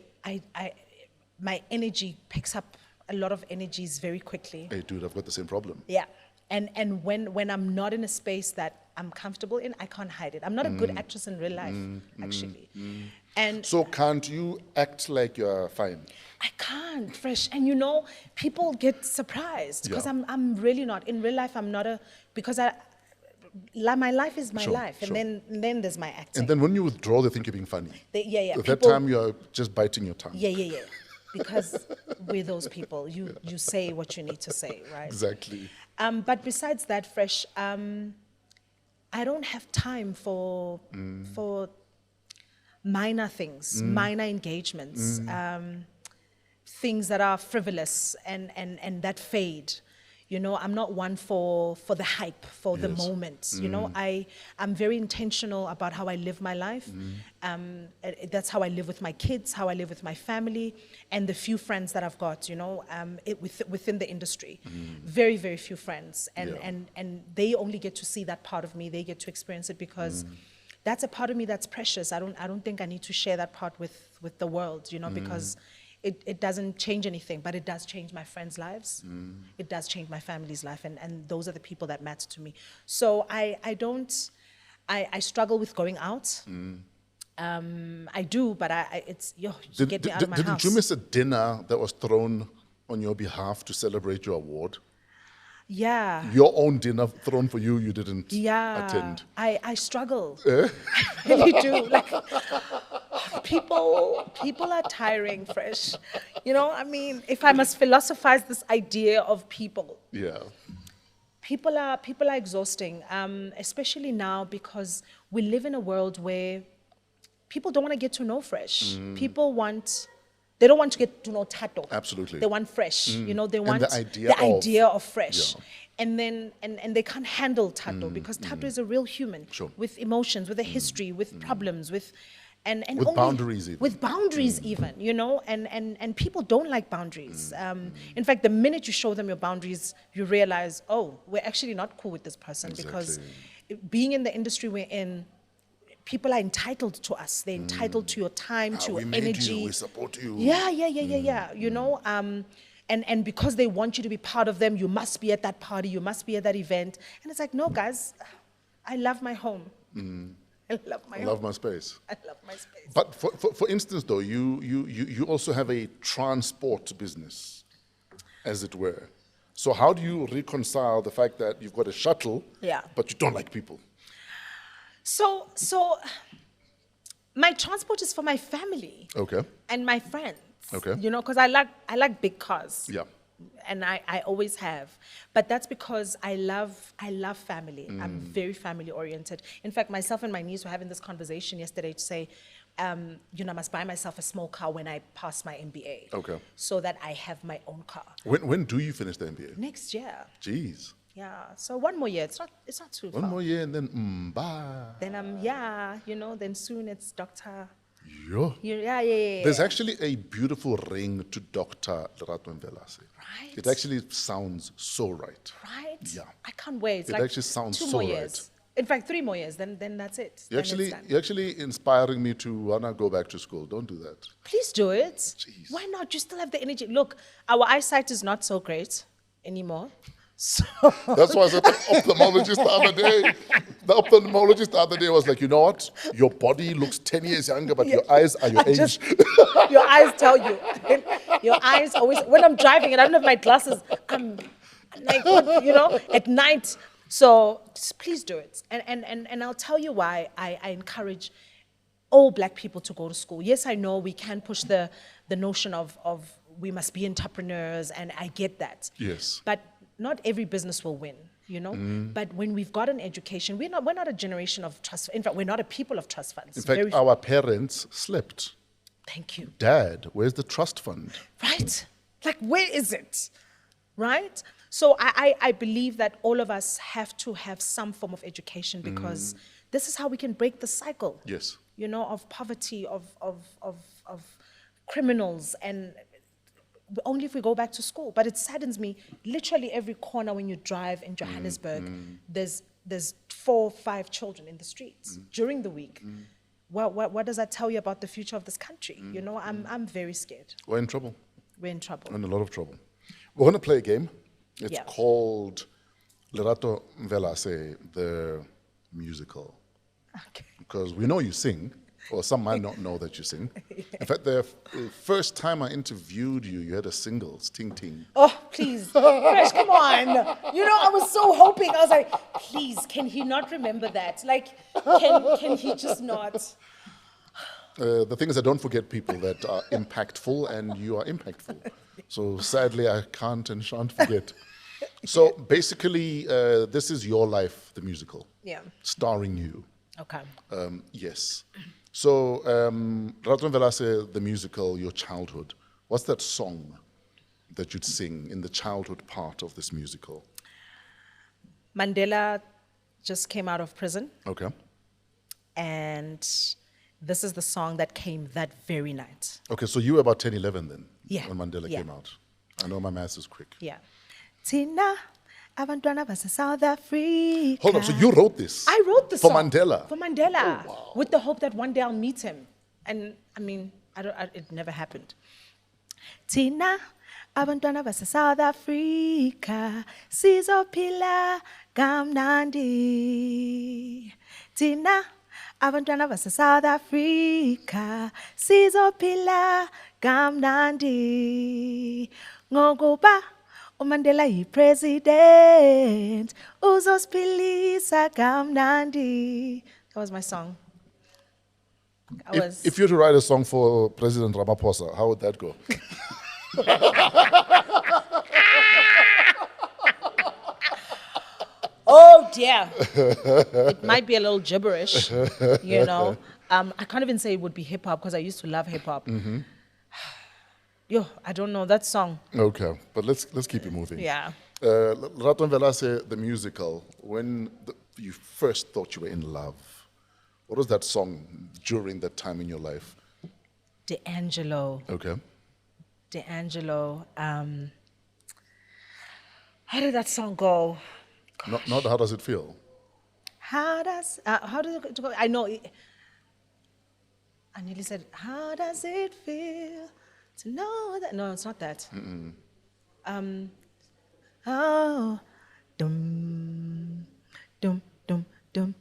energy picks up a lot of energies very quickly. Hey, dude, I've got the same problem. Yeah. And when I'm not in a space that I'm comfortable in, I can't hide it. I'm not a good actress in real life, actually. And so can't you act like you're fine? I can't, fresh. And people get surprised because Yeah. I'm really not. In real life, I'm not because my life is my life. And then there's my acting. And then when you withdraw, they think you're being funny. Yeah. At that time, you're just biting your tongue. Yeah. Because we're those people. You say what you need to say, right? Exactly. But besides that, fresh, I don't have time for minor things, minor engagements, things that are frivolous and that fade. I'm not one for the hype, for the moment. I'm very intentional about how I live my life. That's how I live with my kids, how I live with my family, and the few friends that I've got, within the industry. Very, very few friends. And they only get to see that part of me. They get to experience it because that's a part of me that's precious. I don't think I need to share that part with the world, because it doesn't change anything, but it does change my friends' lives. It does change my family's life, and those are the people that matter to me. So I struggle with going out. I do, but get me out of my house. Didn't you miss a dinner that was thrown on your behalf to celebrate your award? Yeah. Your own dinner thrown for you, you didn't attend. I struggle. I really do. Like, people are tiring, fresh. If I must philosophize this idea of people. Yeah. People are exhausting, especially now because we live in a world where people don't want to get to know fresh. They don't want to get to know Tato. Absolutely. They want fresh. They want the idea of fresh. Yeah. and then and they can't handle Tato because Tato is a real human with emotions, with a history, with problems, with and with only, boundaries even. with boundaries even, you know, and people don't like boundaries. In fact, the minute you show them your boundaries, you realize, oh, we're actually not cool with this person because being in the industry we're in, people are entitled to us. They're entitled to your time, to your energy. We support you. Yeah. You know, and because they want you to be part of them, you must be at that party, you must be at that event. And it's like, no, guys, I love my home. I love my space. I love my space. But for instance, though, you also have a transport business, as it were. So how do you reconcile the fact that you've got a shuttle, but you don't like people? So my transport is for my family. Okay. And my friends. Okay. You know, because I like big cars. Yeah. And I always have. But that's because I love family. I'm very family oriented. In fact, myself and my niece were having this conversation yesterday to say, you know, I must buy myself a small car when I pass my MBA. Okay. So that I have my own car. When do you finish the MBA? Next year. Jeez. Yeah. So one more year. It's not too far. One more year and then bye. Then you know, then soon it's Dr. Yeah. There's actually a beautiful ring to Dr. Lerato Mvelase. Right. It actually sounds so right. Right? Yeah. I can't wait. It's It like actually sounds 2 so more right. years. In fact, 3 more years, then that's it. You're Then it's done. actually inspiring me to wanna go back to school. Don't do that. Please do it. Jeez. Why not? You still have the energy. Look, our eyesight is not so great anymore. So That's why I said the ophthalmologist the other day. The ophthalmologist the other day was like, you know what? Your body looks 10 years younger, but your eyes are your age. Your eyes tell you. Your eyes always, when I'm driving and I don't have my glasses, I'm like, what, you know, at night. So just please do it. And I'll tell you why I encourage all black people to go to school. Yes, I know we can push the notion of we must be entrepreneurs, and I get that. Yes. But not every business will win, you know? But when we've got an education, we're not a generation of trust. In fact, we're not a people of trust funds. In fact, our parents slept. Thank you. Dad, where's the trust fund? Right? Like, where is it? Right? So I believe that all of us have to have some form of education because this is how we can break the cycle. Yes. You know, of poverty, of criminals, and only if we go back to school. But it saddens me, literally every corner when you drive in Johannesburg, there's 4 or 5 children in the streets during the week. What does that tell you about the future of this country? You know, I'm very scared. We're in trouble. We're in trouble. We're in a lot of trouble. We're going to play a game. It's Yeah. called Lerato Mvelase, the musical. Okay. Because we know you sing, or some might not know that you sing. In fact, the first time I interviewed you, you had a single, Ting Ting. Oh, please. Fresh, come on. You know, I was so hoping. I was like, please, can he not remember that? Like, can he just not? The thing is, I don't forget people that are impactful, and you are impactful. So sadly, I can't and shan't forget. So basically, this is Your Life, the musical. Yeah. Starring you. Okay. Yes. So, Lerato Mvelase, the musical, your childhood. What's that song that you'd sing in the childhood part of this musical? Mandela just came out of prison, Okay. and this is the song that came that very night. Okay, so you were about 10, 11 then? Yeah. When Mandela Yeah. came out. I know my maths is quick. Yeah. Tina, abantwana base South Africa. Hold on, so you wrote this? I wrote the For song. Mandela? For Mandela. Oh, wow. With the hope that one day I'll meet him. And I mean, it never happened. Tina, abantwana base South Africa, sizophila kamnandi. Tina, abantwana base South Africa, sizophila kamnandi. Ngokuba uMandela yi-president, uzosiphilisa kamnandi. That was my song. If you were to write a song for President Ramaphosa, how would that go? Oh dear. It might be a little gibberish, you know. I can't even say it would be hip hop because I used to love hip hop. Yo, I don't know that song. Okay, but let's keep it moving. Yeah. Lerato Mvelase, the musical, when you first thought you were in love, what was that song during that time in your life? D'Angelo. Okay. D'Angelo. How did that song go? Not how does it feel? How does it go? I know. I nearly said, how does it feel to know that? No, it's not that. Oh, dum, dum, dum, dum.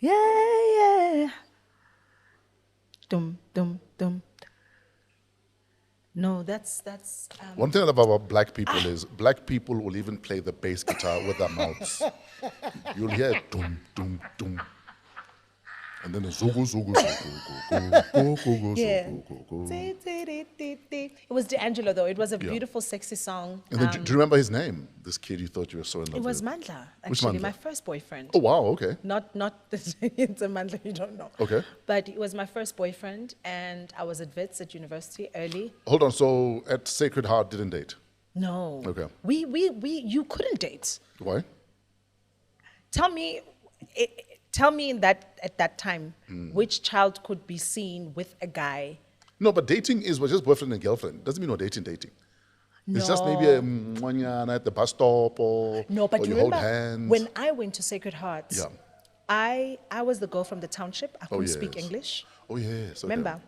Yeah. Dum, dum, dum. No, that's. One thing about black people is black people will even play the bass guitar with their mouths. You'll hear dum, dum, dum. And then it's zogo, zogo, zogo, Yeah. zogo, zogo. It was D'Angelo, though. It was a beautiful, sexy song. And then, do you remember his name? This kid you thought you were so in love It was with? Mandla, Which actually, Mandla? my first boyfriend. Oh, wow, okay. Not it's a Mandla you don't know. Okay. But he was my first boyfriend, and I was at Wits at university early. Hold on, so at Sacred Heart didn't date? No. Okay. You couldn't date. Why? Tell me at that time, which child could be seen with a guy? No, but dating is just boyfriend and girlfriend. Doesn't mean no dating. It's just maybe a mwanya at the bus stop or, No, but or you you hold remember hands. when I went to Sacred Heart, Yeah. I was the girl from the township. I couldn't speak yes. English. Oh, yes. Okay. Remember?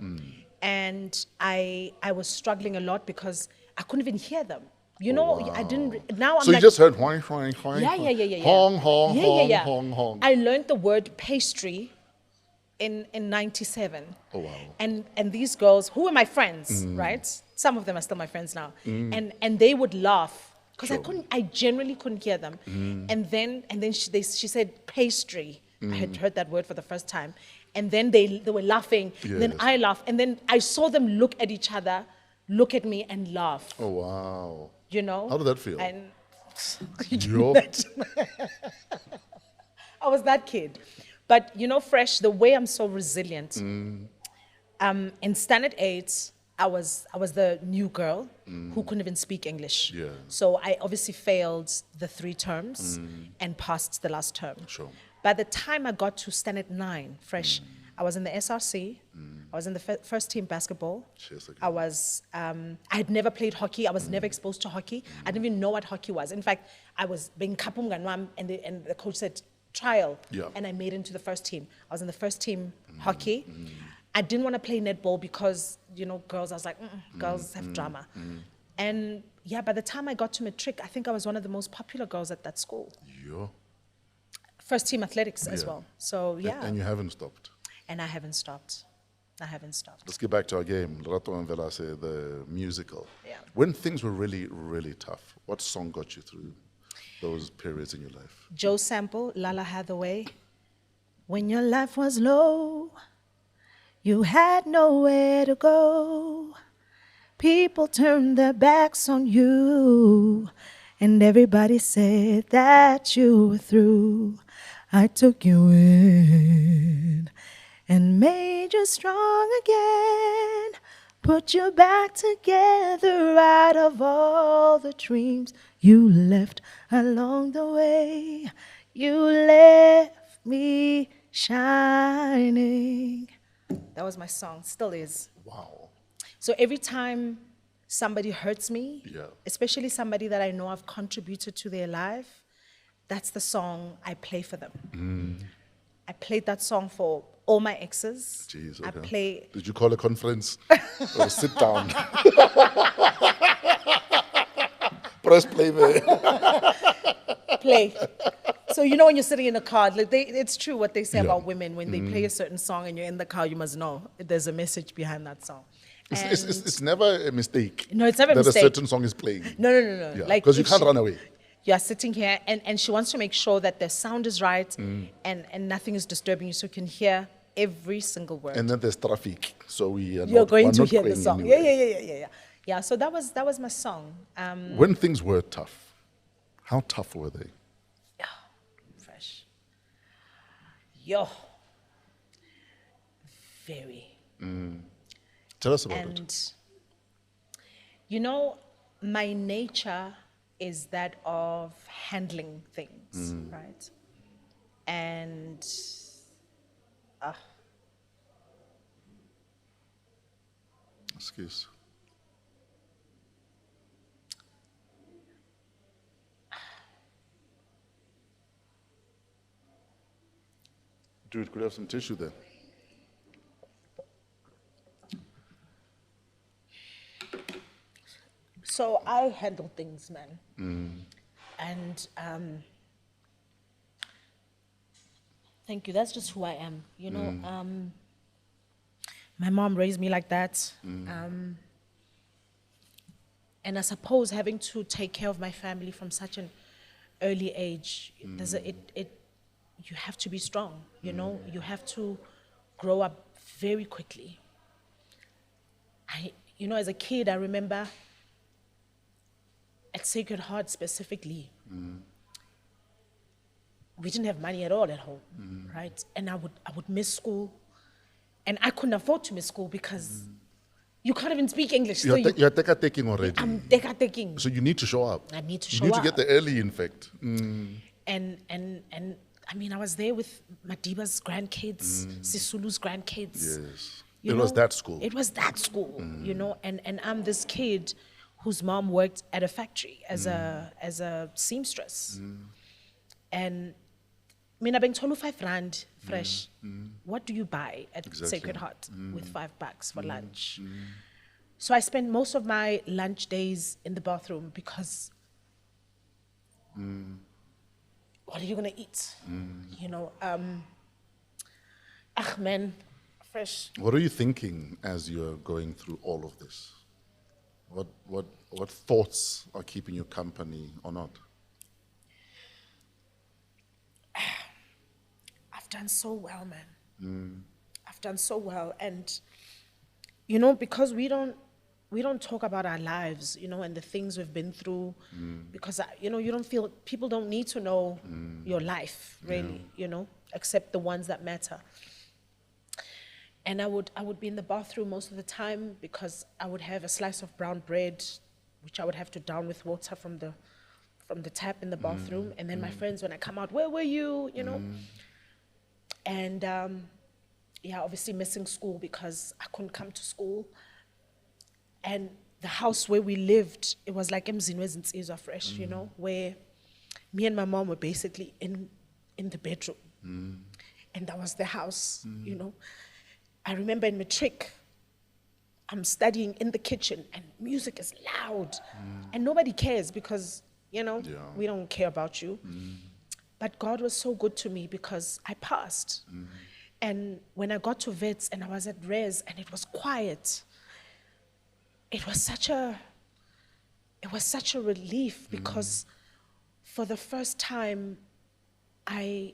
And I was struggling a lot because I couldn't even hear them. You know, I didn't. Now I'm So like, you just heard whine, whine, whine. yeah. Hong, hong, Yeah, hong, yeah. hong, hong. I learned the word pastry in 97. Oh, wow. And these girls, who were my friends, right? Some of them are still my friends now. And they would laugh because I genuinely couldn't hear them. And then she said pastry. I had heard that word for the first time. And then they were laughing. And then Yes. I laughed. And then I saw them look at each other, look at me and laugh. Oh, wow. You know? How did that feel? And Yo. I was that kid. But you know, Fresh, the way I'm so resilient. In Standard 8, I was the new girl who couldn't even speak English. Yeah. So I obviously failed the 3 terms and passed the last term. Sure. By the time I got to Standard 9, Fresh, I was in the SRC. I was in the first team basketball. Cheers, okay. I had never played hockey. I was never exposed to hockey. I didn't even know what hockey was. In fact, I was being kapunganwam, and the coach said trial, Yeah. and I made it into the first team. I was in the first team hockey. I didn't want to play netball because, you know, girls. I was like, girls have drama. And yeah, by the time I got to matric, I think I was one of the most popular girls at that school. Yo. First team athletics as Yeah. well. So yeah, And you haven't stopped. and I haven't stopped. Let's get back to our game. Lerato Mvelase, the musical. Yeah. When things were really, really tough, what song got you through those periods in your life? Joe Sample, Lala Hathaway. When your life was low, you had nowhere to go. People turned their backs on you, and everybody said that you were through. I took you in and made you strong again, put you back together out of all the dreams you left along the way. You left me shining. That was my song, still is. Wow. So every time somebody hurts me, Yeah. especially somebody that I know I've contributed to their life, that's the song I play for them. I played that song for all my exes. Jeez, I okay. play. Did you call a conference or sit down? Press play there. Play. So you know when you're sitting in a car, like it's true what they say Yeah. about women. When they play a certain song and you're in the car, you must know there's a message behind that song. It's never a mistake. No, it's never a that mistake. a certain song is playing. No. Yeah, Like because you if can't she- run away. You are sitting here, and she wants to make sure that the sound is right and nothing is disturbing you, so you can hear every single word. And then there's traffic, so we are You're not, going we're to not hear the playing song. anyway. Yeah. Yeah, so that was my song. When things were tough, how tough were they? Fresh. Yo. Very. Tell us about it. And You know, my nature is that of handling things, right? And Excuse. Dude, could I have some tissue there? so I handle things, man. And thank you. That's just who I am. You know, my mom raised me like that. And I suppose having to take care of my family from such an early age, you have to be strong. You know, you have to grow up very quickly. You know, as a kid, I remember at Sacred Heart specifically, we didn't have money at all at home, right? And I would miss school, and I couldn't afford to miss school because you can't even speak English. You're teka-taking already. I'm teka-taking. So you need to show up. I need to show You need up. to get there early, in fact. And I mean, I was there with Madiba's grandkids, Sisulu's grandkids. Yes. You It was know, that school. It was that school, you know, and I'm this kid whose mom worked at a factory as a seamstress. And I mean, I've been told 5 rand fresh. What do you buy at Exactly. Sacred Heart with $5 for lunch? So I spent most of my lunch days in the bathroom because what are you gonna eat? You know, man, fresh. What are you thinking as you're going through all of this? What thoughts are keeping you company or not? I've done so well, man. I've done so well, and you know, because we don't talk about our lives, you know, and the things we've been through, because you know, you don't feel people don't need to know your life really, you know, except the ones that matter. And I would be in the bathroom most of the time because I would have a slice of brown bread, which I would have to down with water from the tap in the bathroom. And then my friends, when I come out, where were you? You know? And yeah, obviously missing school because I couldn't come to school. And the house where we lived, it was like Mzinwe fresh, you know, where me and my mom were basically in the bedroom. And that was the house, you know. I remember in matric, I'm studying in the kitchen and music is loud and nobody cares because, you know, we don't care about you. But God was so good to me because I passed. And when I got to vets and I was at res and it was quiet, it was such a relief because for the first time I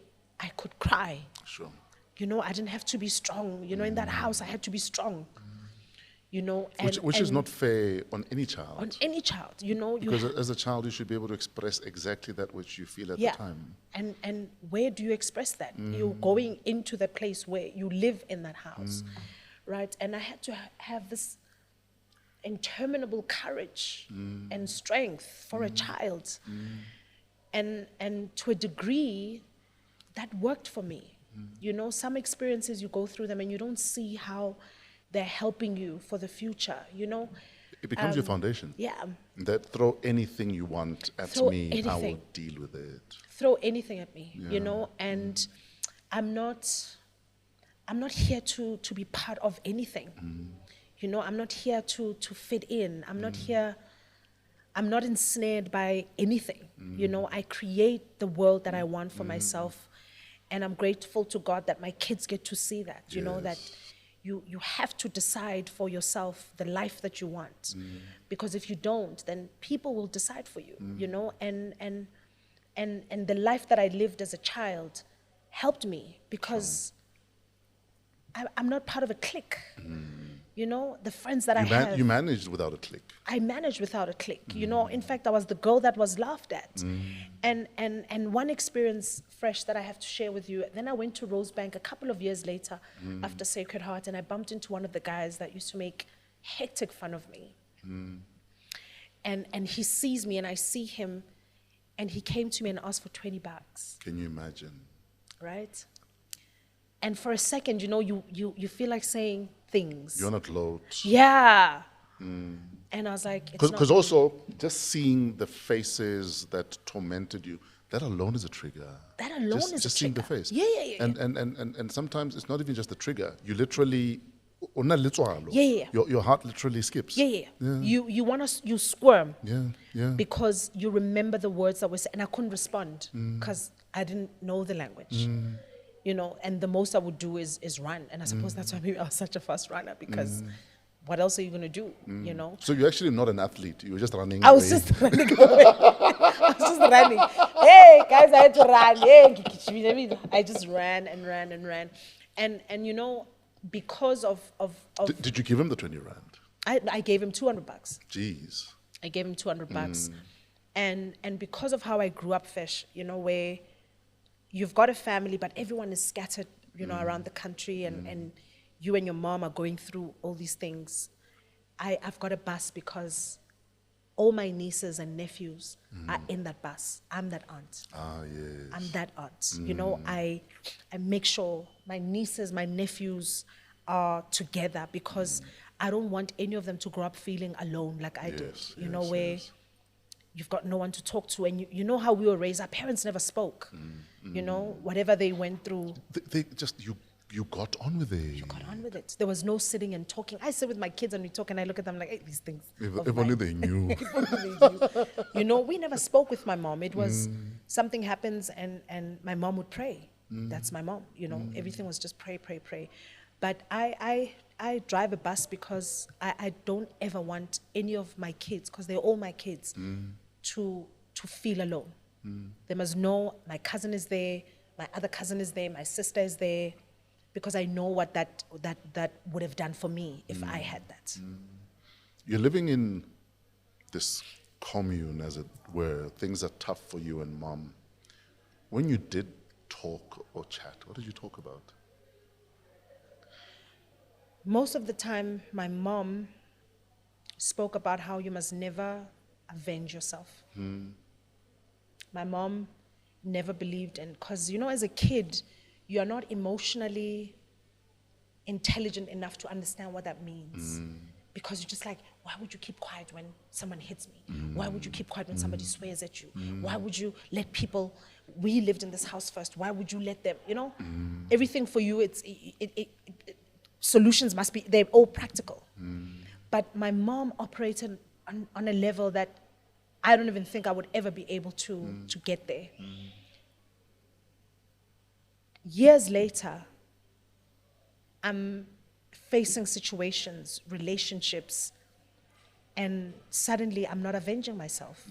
could cry. Sure. You know, I didn't have to be strong. You know, in that house, I had to be strong. You know, Which is not fair on any child. on any child. You know, Because as a child, you should be able to express exactly that which you feel at the time. And where do you express that? You're going into the place where you live in that house, right? And I had to have this interminable courage and strength for a child, and to a degree, that worked for me. You know, some experiences you go through them and you don't see how they're helping you for the future, you know. It becomes your foundation. Yeah. That throw anything you want at Throw me, I will anything. deal with it. Throw anything at me, you know, and I'm not here to be part of anything. You know, I'm not here to fit in. I'm not ensnared by anything. You know, I create the world that I want for myself. And I'm grateful to God that my kids get to see that, you know, that you have to decide for yourself the life that you want. Because if you don't, then people will decide for you, you know, and the life that I lived as a child helped me because I'm not part of a clique. You know, the friends that I have. You managed without a click. I managed without a clique. You know, in fact, I was the girl that was laughed at. And one experience fresh that I have to share with you, then I went to Rosebank a couple of years later after Sacred Heart, and I bumped into one of the guys that used to make hectic fun of me. And he sees me and I see him, and he came to me and asked for 20 bucks. Can you imagine? Right? And for a second, you know, you feel like saying things. You're not low. Yeah. And I was like, Because also, just seeing the faces that tormented you, that alone is a trigger. That alone is a just seeing the trigger. face. Yeah. And sometimes it's not even just the trigger. You literally, Yeah. Your heart literally skips. Yeah. You squirm. Yeah. Because you remember the words that were said, and I couldn't respond because I didn't know the language. You know, and the most I would do is run. And I suppose that's why maybe I was such a fast runner, because what else are you going to do, you know? So you're actually not an athlete. You were just running I was away. just running away. I was just running. Hey, guys, I had to run. Hey, I just ran and ran and ran. And you know, because of Did you give him the 20 rand? I gave him 200 bucks. Jeez. I gave him 200 bucks. And because of how I grew up, Fish, you know, where you've got a family, but everyone is scattered, you know, around the country, and you and your mom are going through all these things. I've got a bus because all my nieces and nephews are in that bus. I'm that aunt. Ah, yes. I'm that aunt. You know, I make sure my nieces, my nephews are together, because I don't want any of them to grow up feeling alone like I did. You know, where you've got no one to talk to, and you know how we were raised. Our parents never spoke. You know, whatever they went through. They just, you got on with it. You got on with it. There was no sitting and talking. I sit with my kids and we talk, and I look at them like, hey, these things. If only they knew. If only they knew. You know, we never spoke with my mom. It was something happens and my mom would pray. That's my mom. You know, everything was just pray. But I drive a bus because I don't ever want any of my kids, because they're all my kids, to feel alone. They must know my cousin is there, my other cousin is there, my sister is there, because I know what that would have done for me if I had that. You're living in this commune, as it were. Things are tough for you and mom. When you did talk or chat, what did you talk about? Most of the time, my mom spoke about how you must never avenge yourself. My mom never believed in, because, you know, as a kid, you are not emotionally intelligent enough to understand what that means. Because you're just like, why would you keep quiet when someone hits me? Why would you keep quiet when somebody swears at you? Why would you let people, we lived in this house first, why would you let them, you know? Everything for you, solutions must be, they're all practical. But my mom operated on a level that I don't even think I would ever be able to get there. Years later, I'm facing situations, relationships, and suddenly I'm not avenging myself.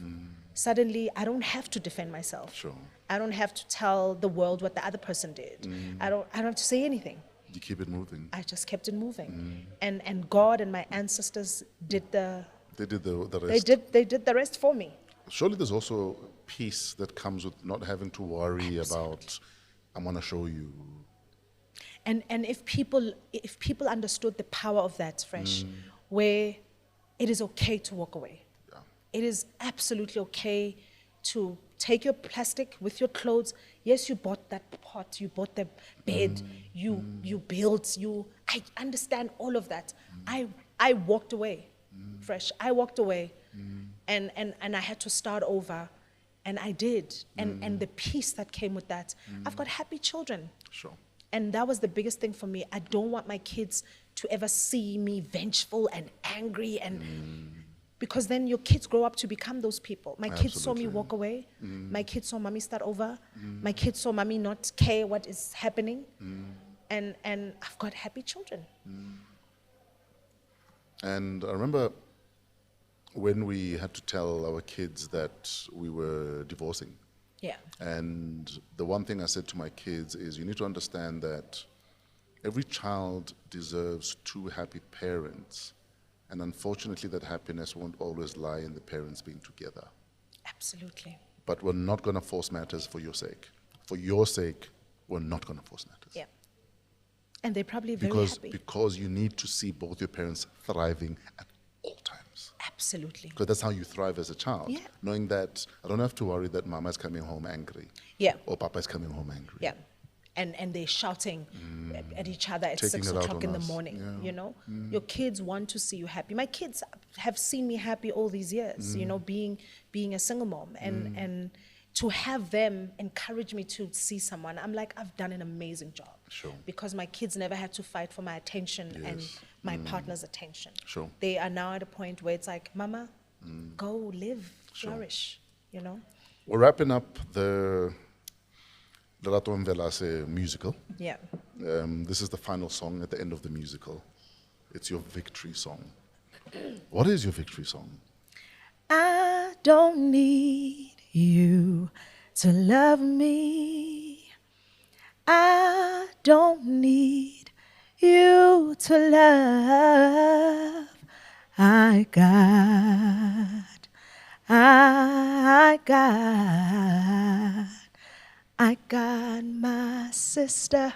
Suddenly I don't have to defend myself. Sure. I don't have to tell the world what the other person did. I don't have to say anything. You keep it moving. I just kept it moving. And God and my ancestors did the rest. They did the rest for me. Surely there's also peace that comes with not having to worry about, I'm going to show you. And if people understood the power of that, Fresh, where it is okay to walk away. Yeah. It is absolutely okay to take your plastic with your clothes. Yes, you bought that pot, you bought the bed, you built, I understand all of that. I walked away, Fresh. I walked away, and I had to start over, and I did. And the peace that came with that. I've got happy children. Sure. And that was the biggest thing for me. I don't want my kids to ever see me vengeful and angry, and because then your kids grow up to become those people. My kids saw me walk away. My kids saw mommy start over. My kids saw mommy not care what is happening. And I've got happy children. And I remember when we had to tell our kids that we were divorcing. Yeah. And the one thing I said to my kids is, you need to understand that every child deserves two happy parents. And unfortunately, that happiness won't always lie in the parents being together. Absolutely. But we're not going to force matters for your sake. For your sake, we're not going to force matters. Yeah. And they're probably very happy. Because you need to see both your parents thriving at all times. Absolutely. Because that's how you thrive as a child. Yeah. Knowing that I don't have to worry that mama's coming home angry. Yeah. Or papa's coming home angry. Yeah. And they're shouting at each other at Taking 6 it out o'clock on in the us. morning. Yeah. You know, your kids want to see you happy. My kids have seen me happy all these years. You know, being a single mom, and to have them encourage me to see someone, I'm like, I've done an amazing job. Sure. Because my kids never had to fight for my attention and my partner's attention. Sure. They are now at a point where it's like, Mama, go live, flourish. You know. We're wrapping up the Lerato Mvelase musical. Yeah. This is the final song at the end of the musical. It's your victory song. What is your victory song? I don't need you to love me. I don't need you to love. I got my sister.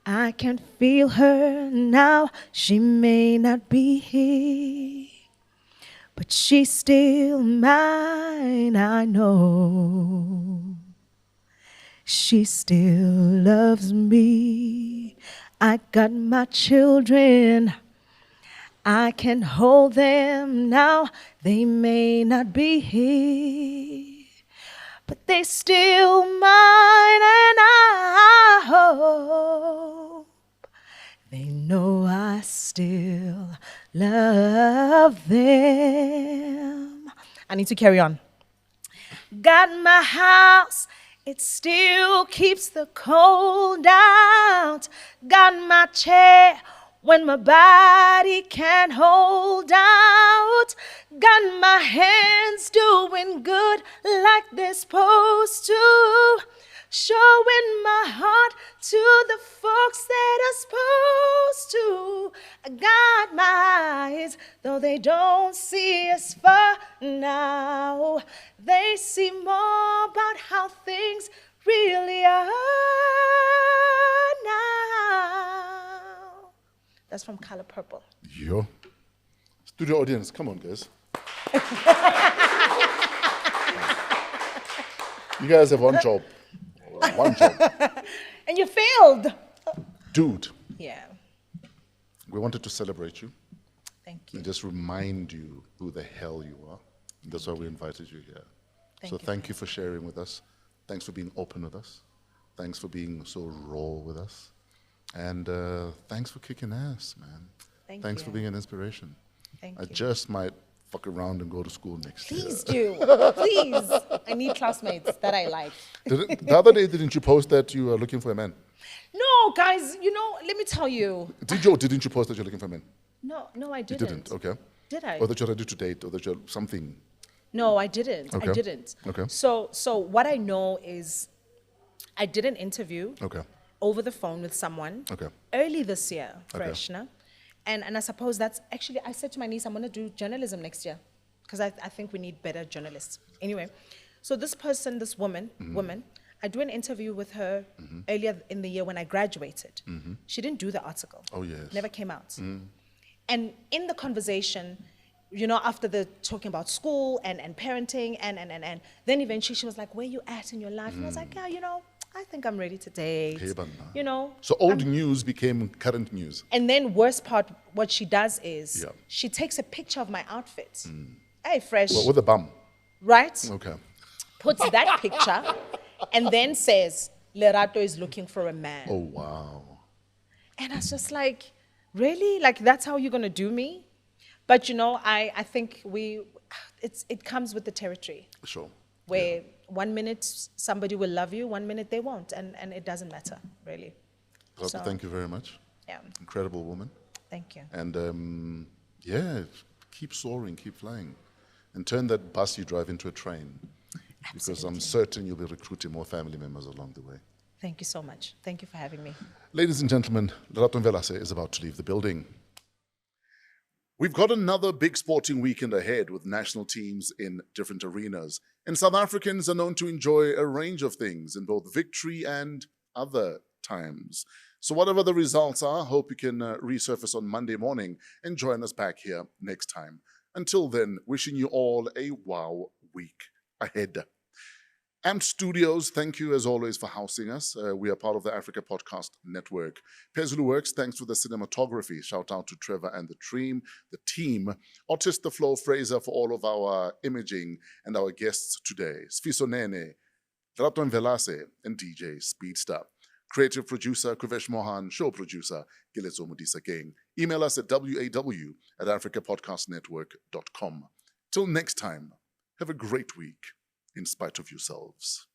I can feel her now. She may not be here, but she's still mine, I know. She still loves me. I got my children. I can hold them now. They may not be here, but they still mine, and I hope they know I still love them. I need to carry on. Got my house, it still keeps the cold out. Got my chair when my body can't hold out. Got my hands doing good like they're supposed to. Showing my heart to the folks that are supposed to. I got my eyes, though they don't see as far now. They see more about how things really are now. That's from Color Purple. Yo. Studio audience, come on, guys. You guys have one job. One job. And you failed. Dude, Yeah. we wanted to celebrate you Thank you. and just remind you who the hell you are. That's why we invited you here. Thank you for sharing with us. Thanks for being open with us. Thanks for being so raw with us. And thanks for kicking ass, man. Thanks for being an inspiration. Thank I you. just might fuck around and go to school next year. Please do. Please. I need classmates that I like. The other day, didn't you post that you are looking for a man? No, guys, you know, let me tell you. Did you or didn't you post that you're looking for a man? No, I You didn't. didn't, okay. Did I? Or that you're ready to date, or that you're something. No, I didn't. Okay. I didn't. Okay. So what I know is I did an interview Okay. over the phone with someone Okay. early this year, Okay. fresh, no? And I suppose that's actually, I said to my niece, I'm going to do journalism next year because I think we need better journalists. Anyway, so this person, this woman, I do an interview with her earlier in the year when I graduated. She didn't do the article. Oh, yes. Never came out. And in the conversation, you know, after the talking about school and parenting and then eventually she was like, where you at in your life? And I was like, yeah, you know, I think I'm ready to date. Hey, Banna. You know. So old news became current news. And then worst part, what she does is Yeah. she takes a picture of my outfit. Hey, fresh, Well, with a bum. right? Okay. Puts that picture and then says, Lerato is looking for a man. Oh, wow. And I was just like, really? Like, that's how you're going to do me? But, you know, I think it comes with the territory. Sure. Where 1 minute somebody will love you, 1 minute they won't. And it doesn't matter, really. Lerato, So- thank you very much. Yeah, Incredible woman. thank you. And yeah, keep soaring, keep flying. And turn that bus you drive into a train. Because I'm certain you'll be recruiting more family members along the way. Thank you so much. Thank you for having me. Ladies and gentlemen, Lerato Mvelase is about to leave the building. We've got another big sporting weekend ahead with national teams in different arenas. And South Africans are known to enjoy a range of things in both victory and other times. So whatever the results are, hope you can resurface on Monday morning and join us back here next time. Until then, wishing you all a wow week ahead. AMP Studios, thank you as always for housing us. We are part of the Africa Podcast Network. Pezulu Works, thanks for the cinematography. Shout out to Trevor and the team. Artist The Flow Fraser for all of our imaging and our guests today. Sifiso Nene, Lerato Mvelase, and DJ Speedsta. Creative producer Kuvesh Mohan, show producer Gilezo Mudisa Gang. Email us at waw@africapodcastnetwork.com. Till next time, have a great week in spite of yourselves.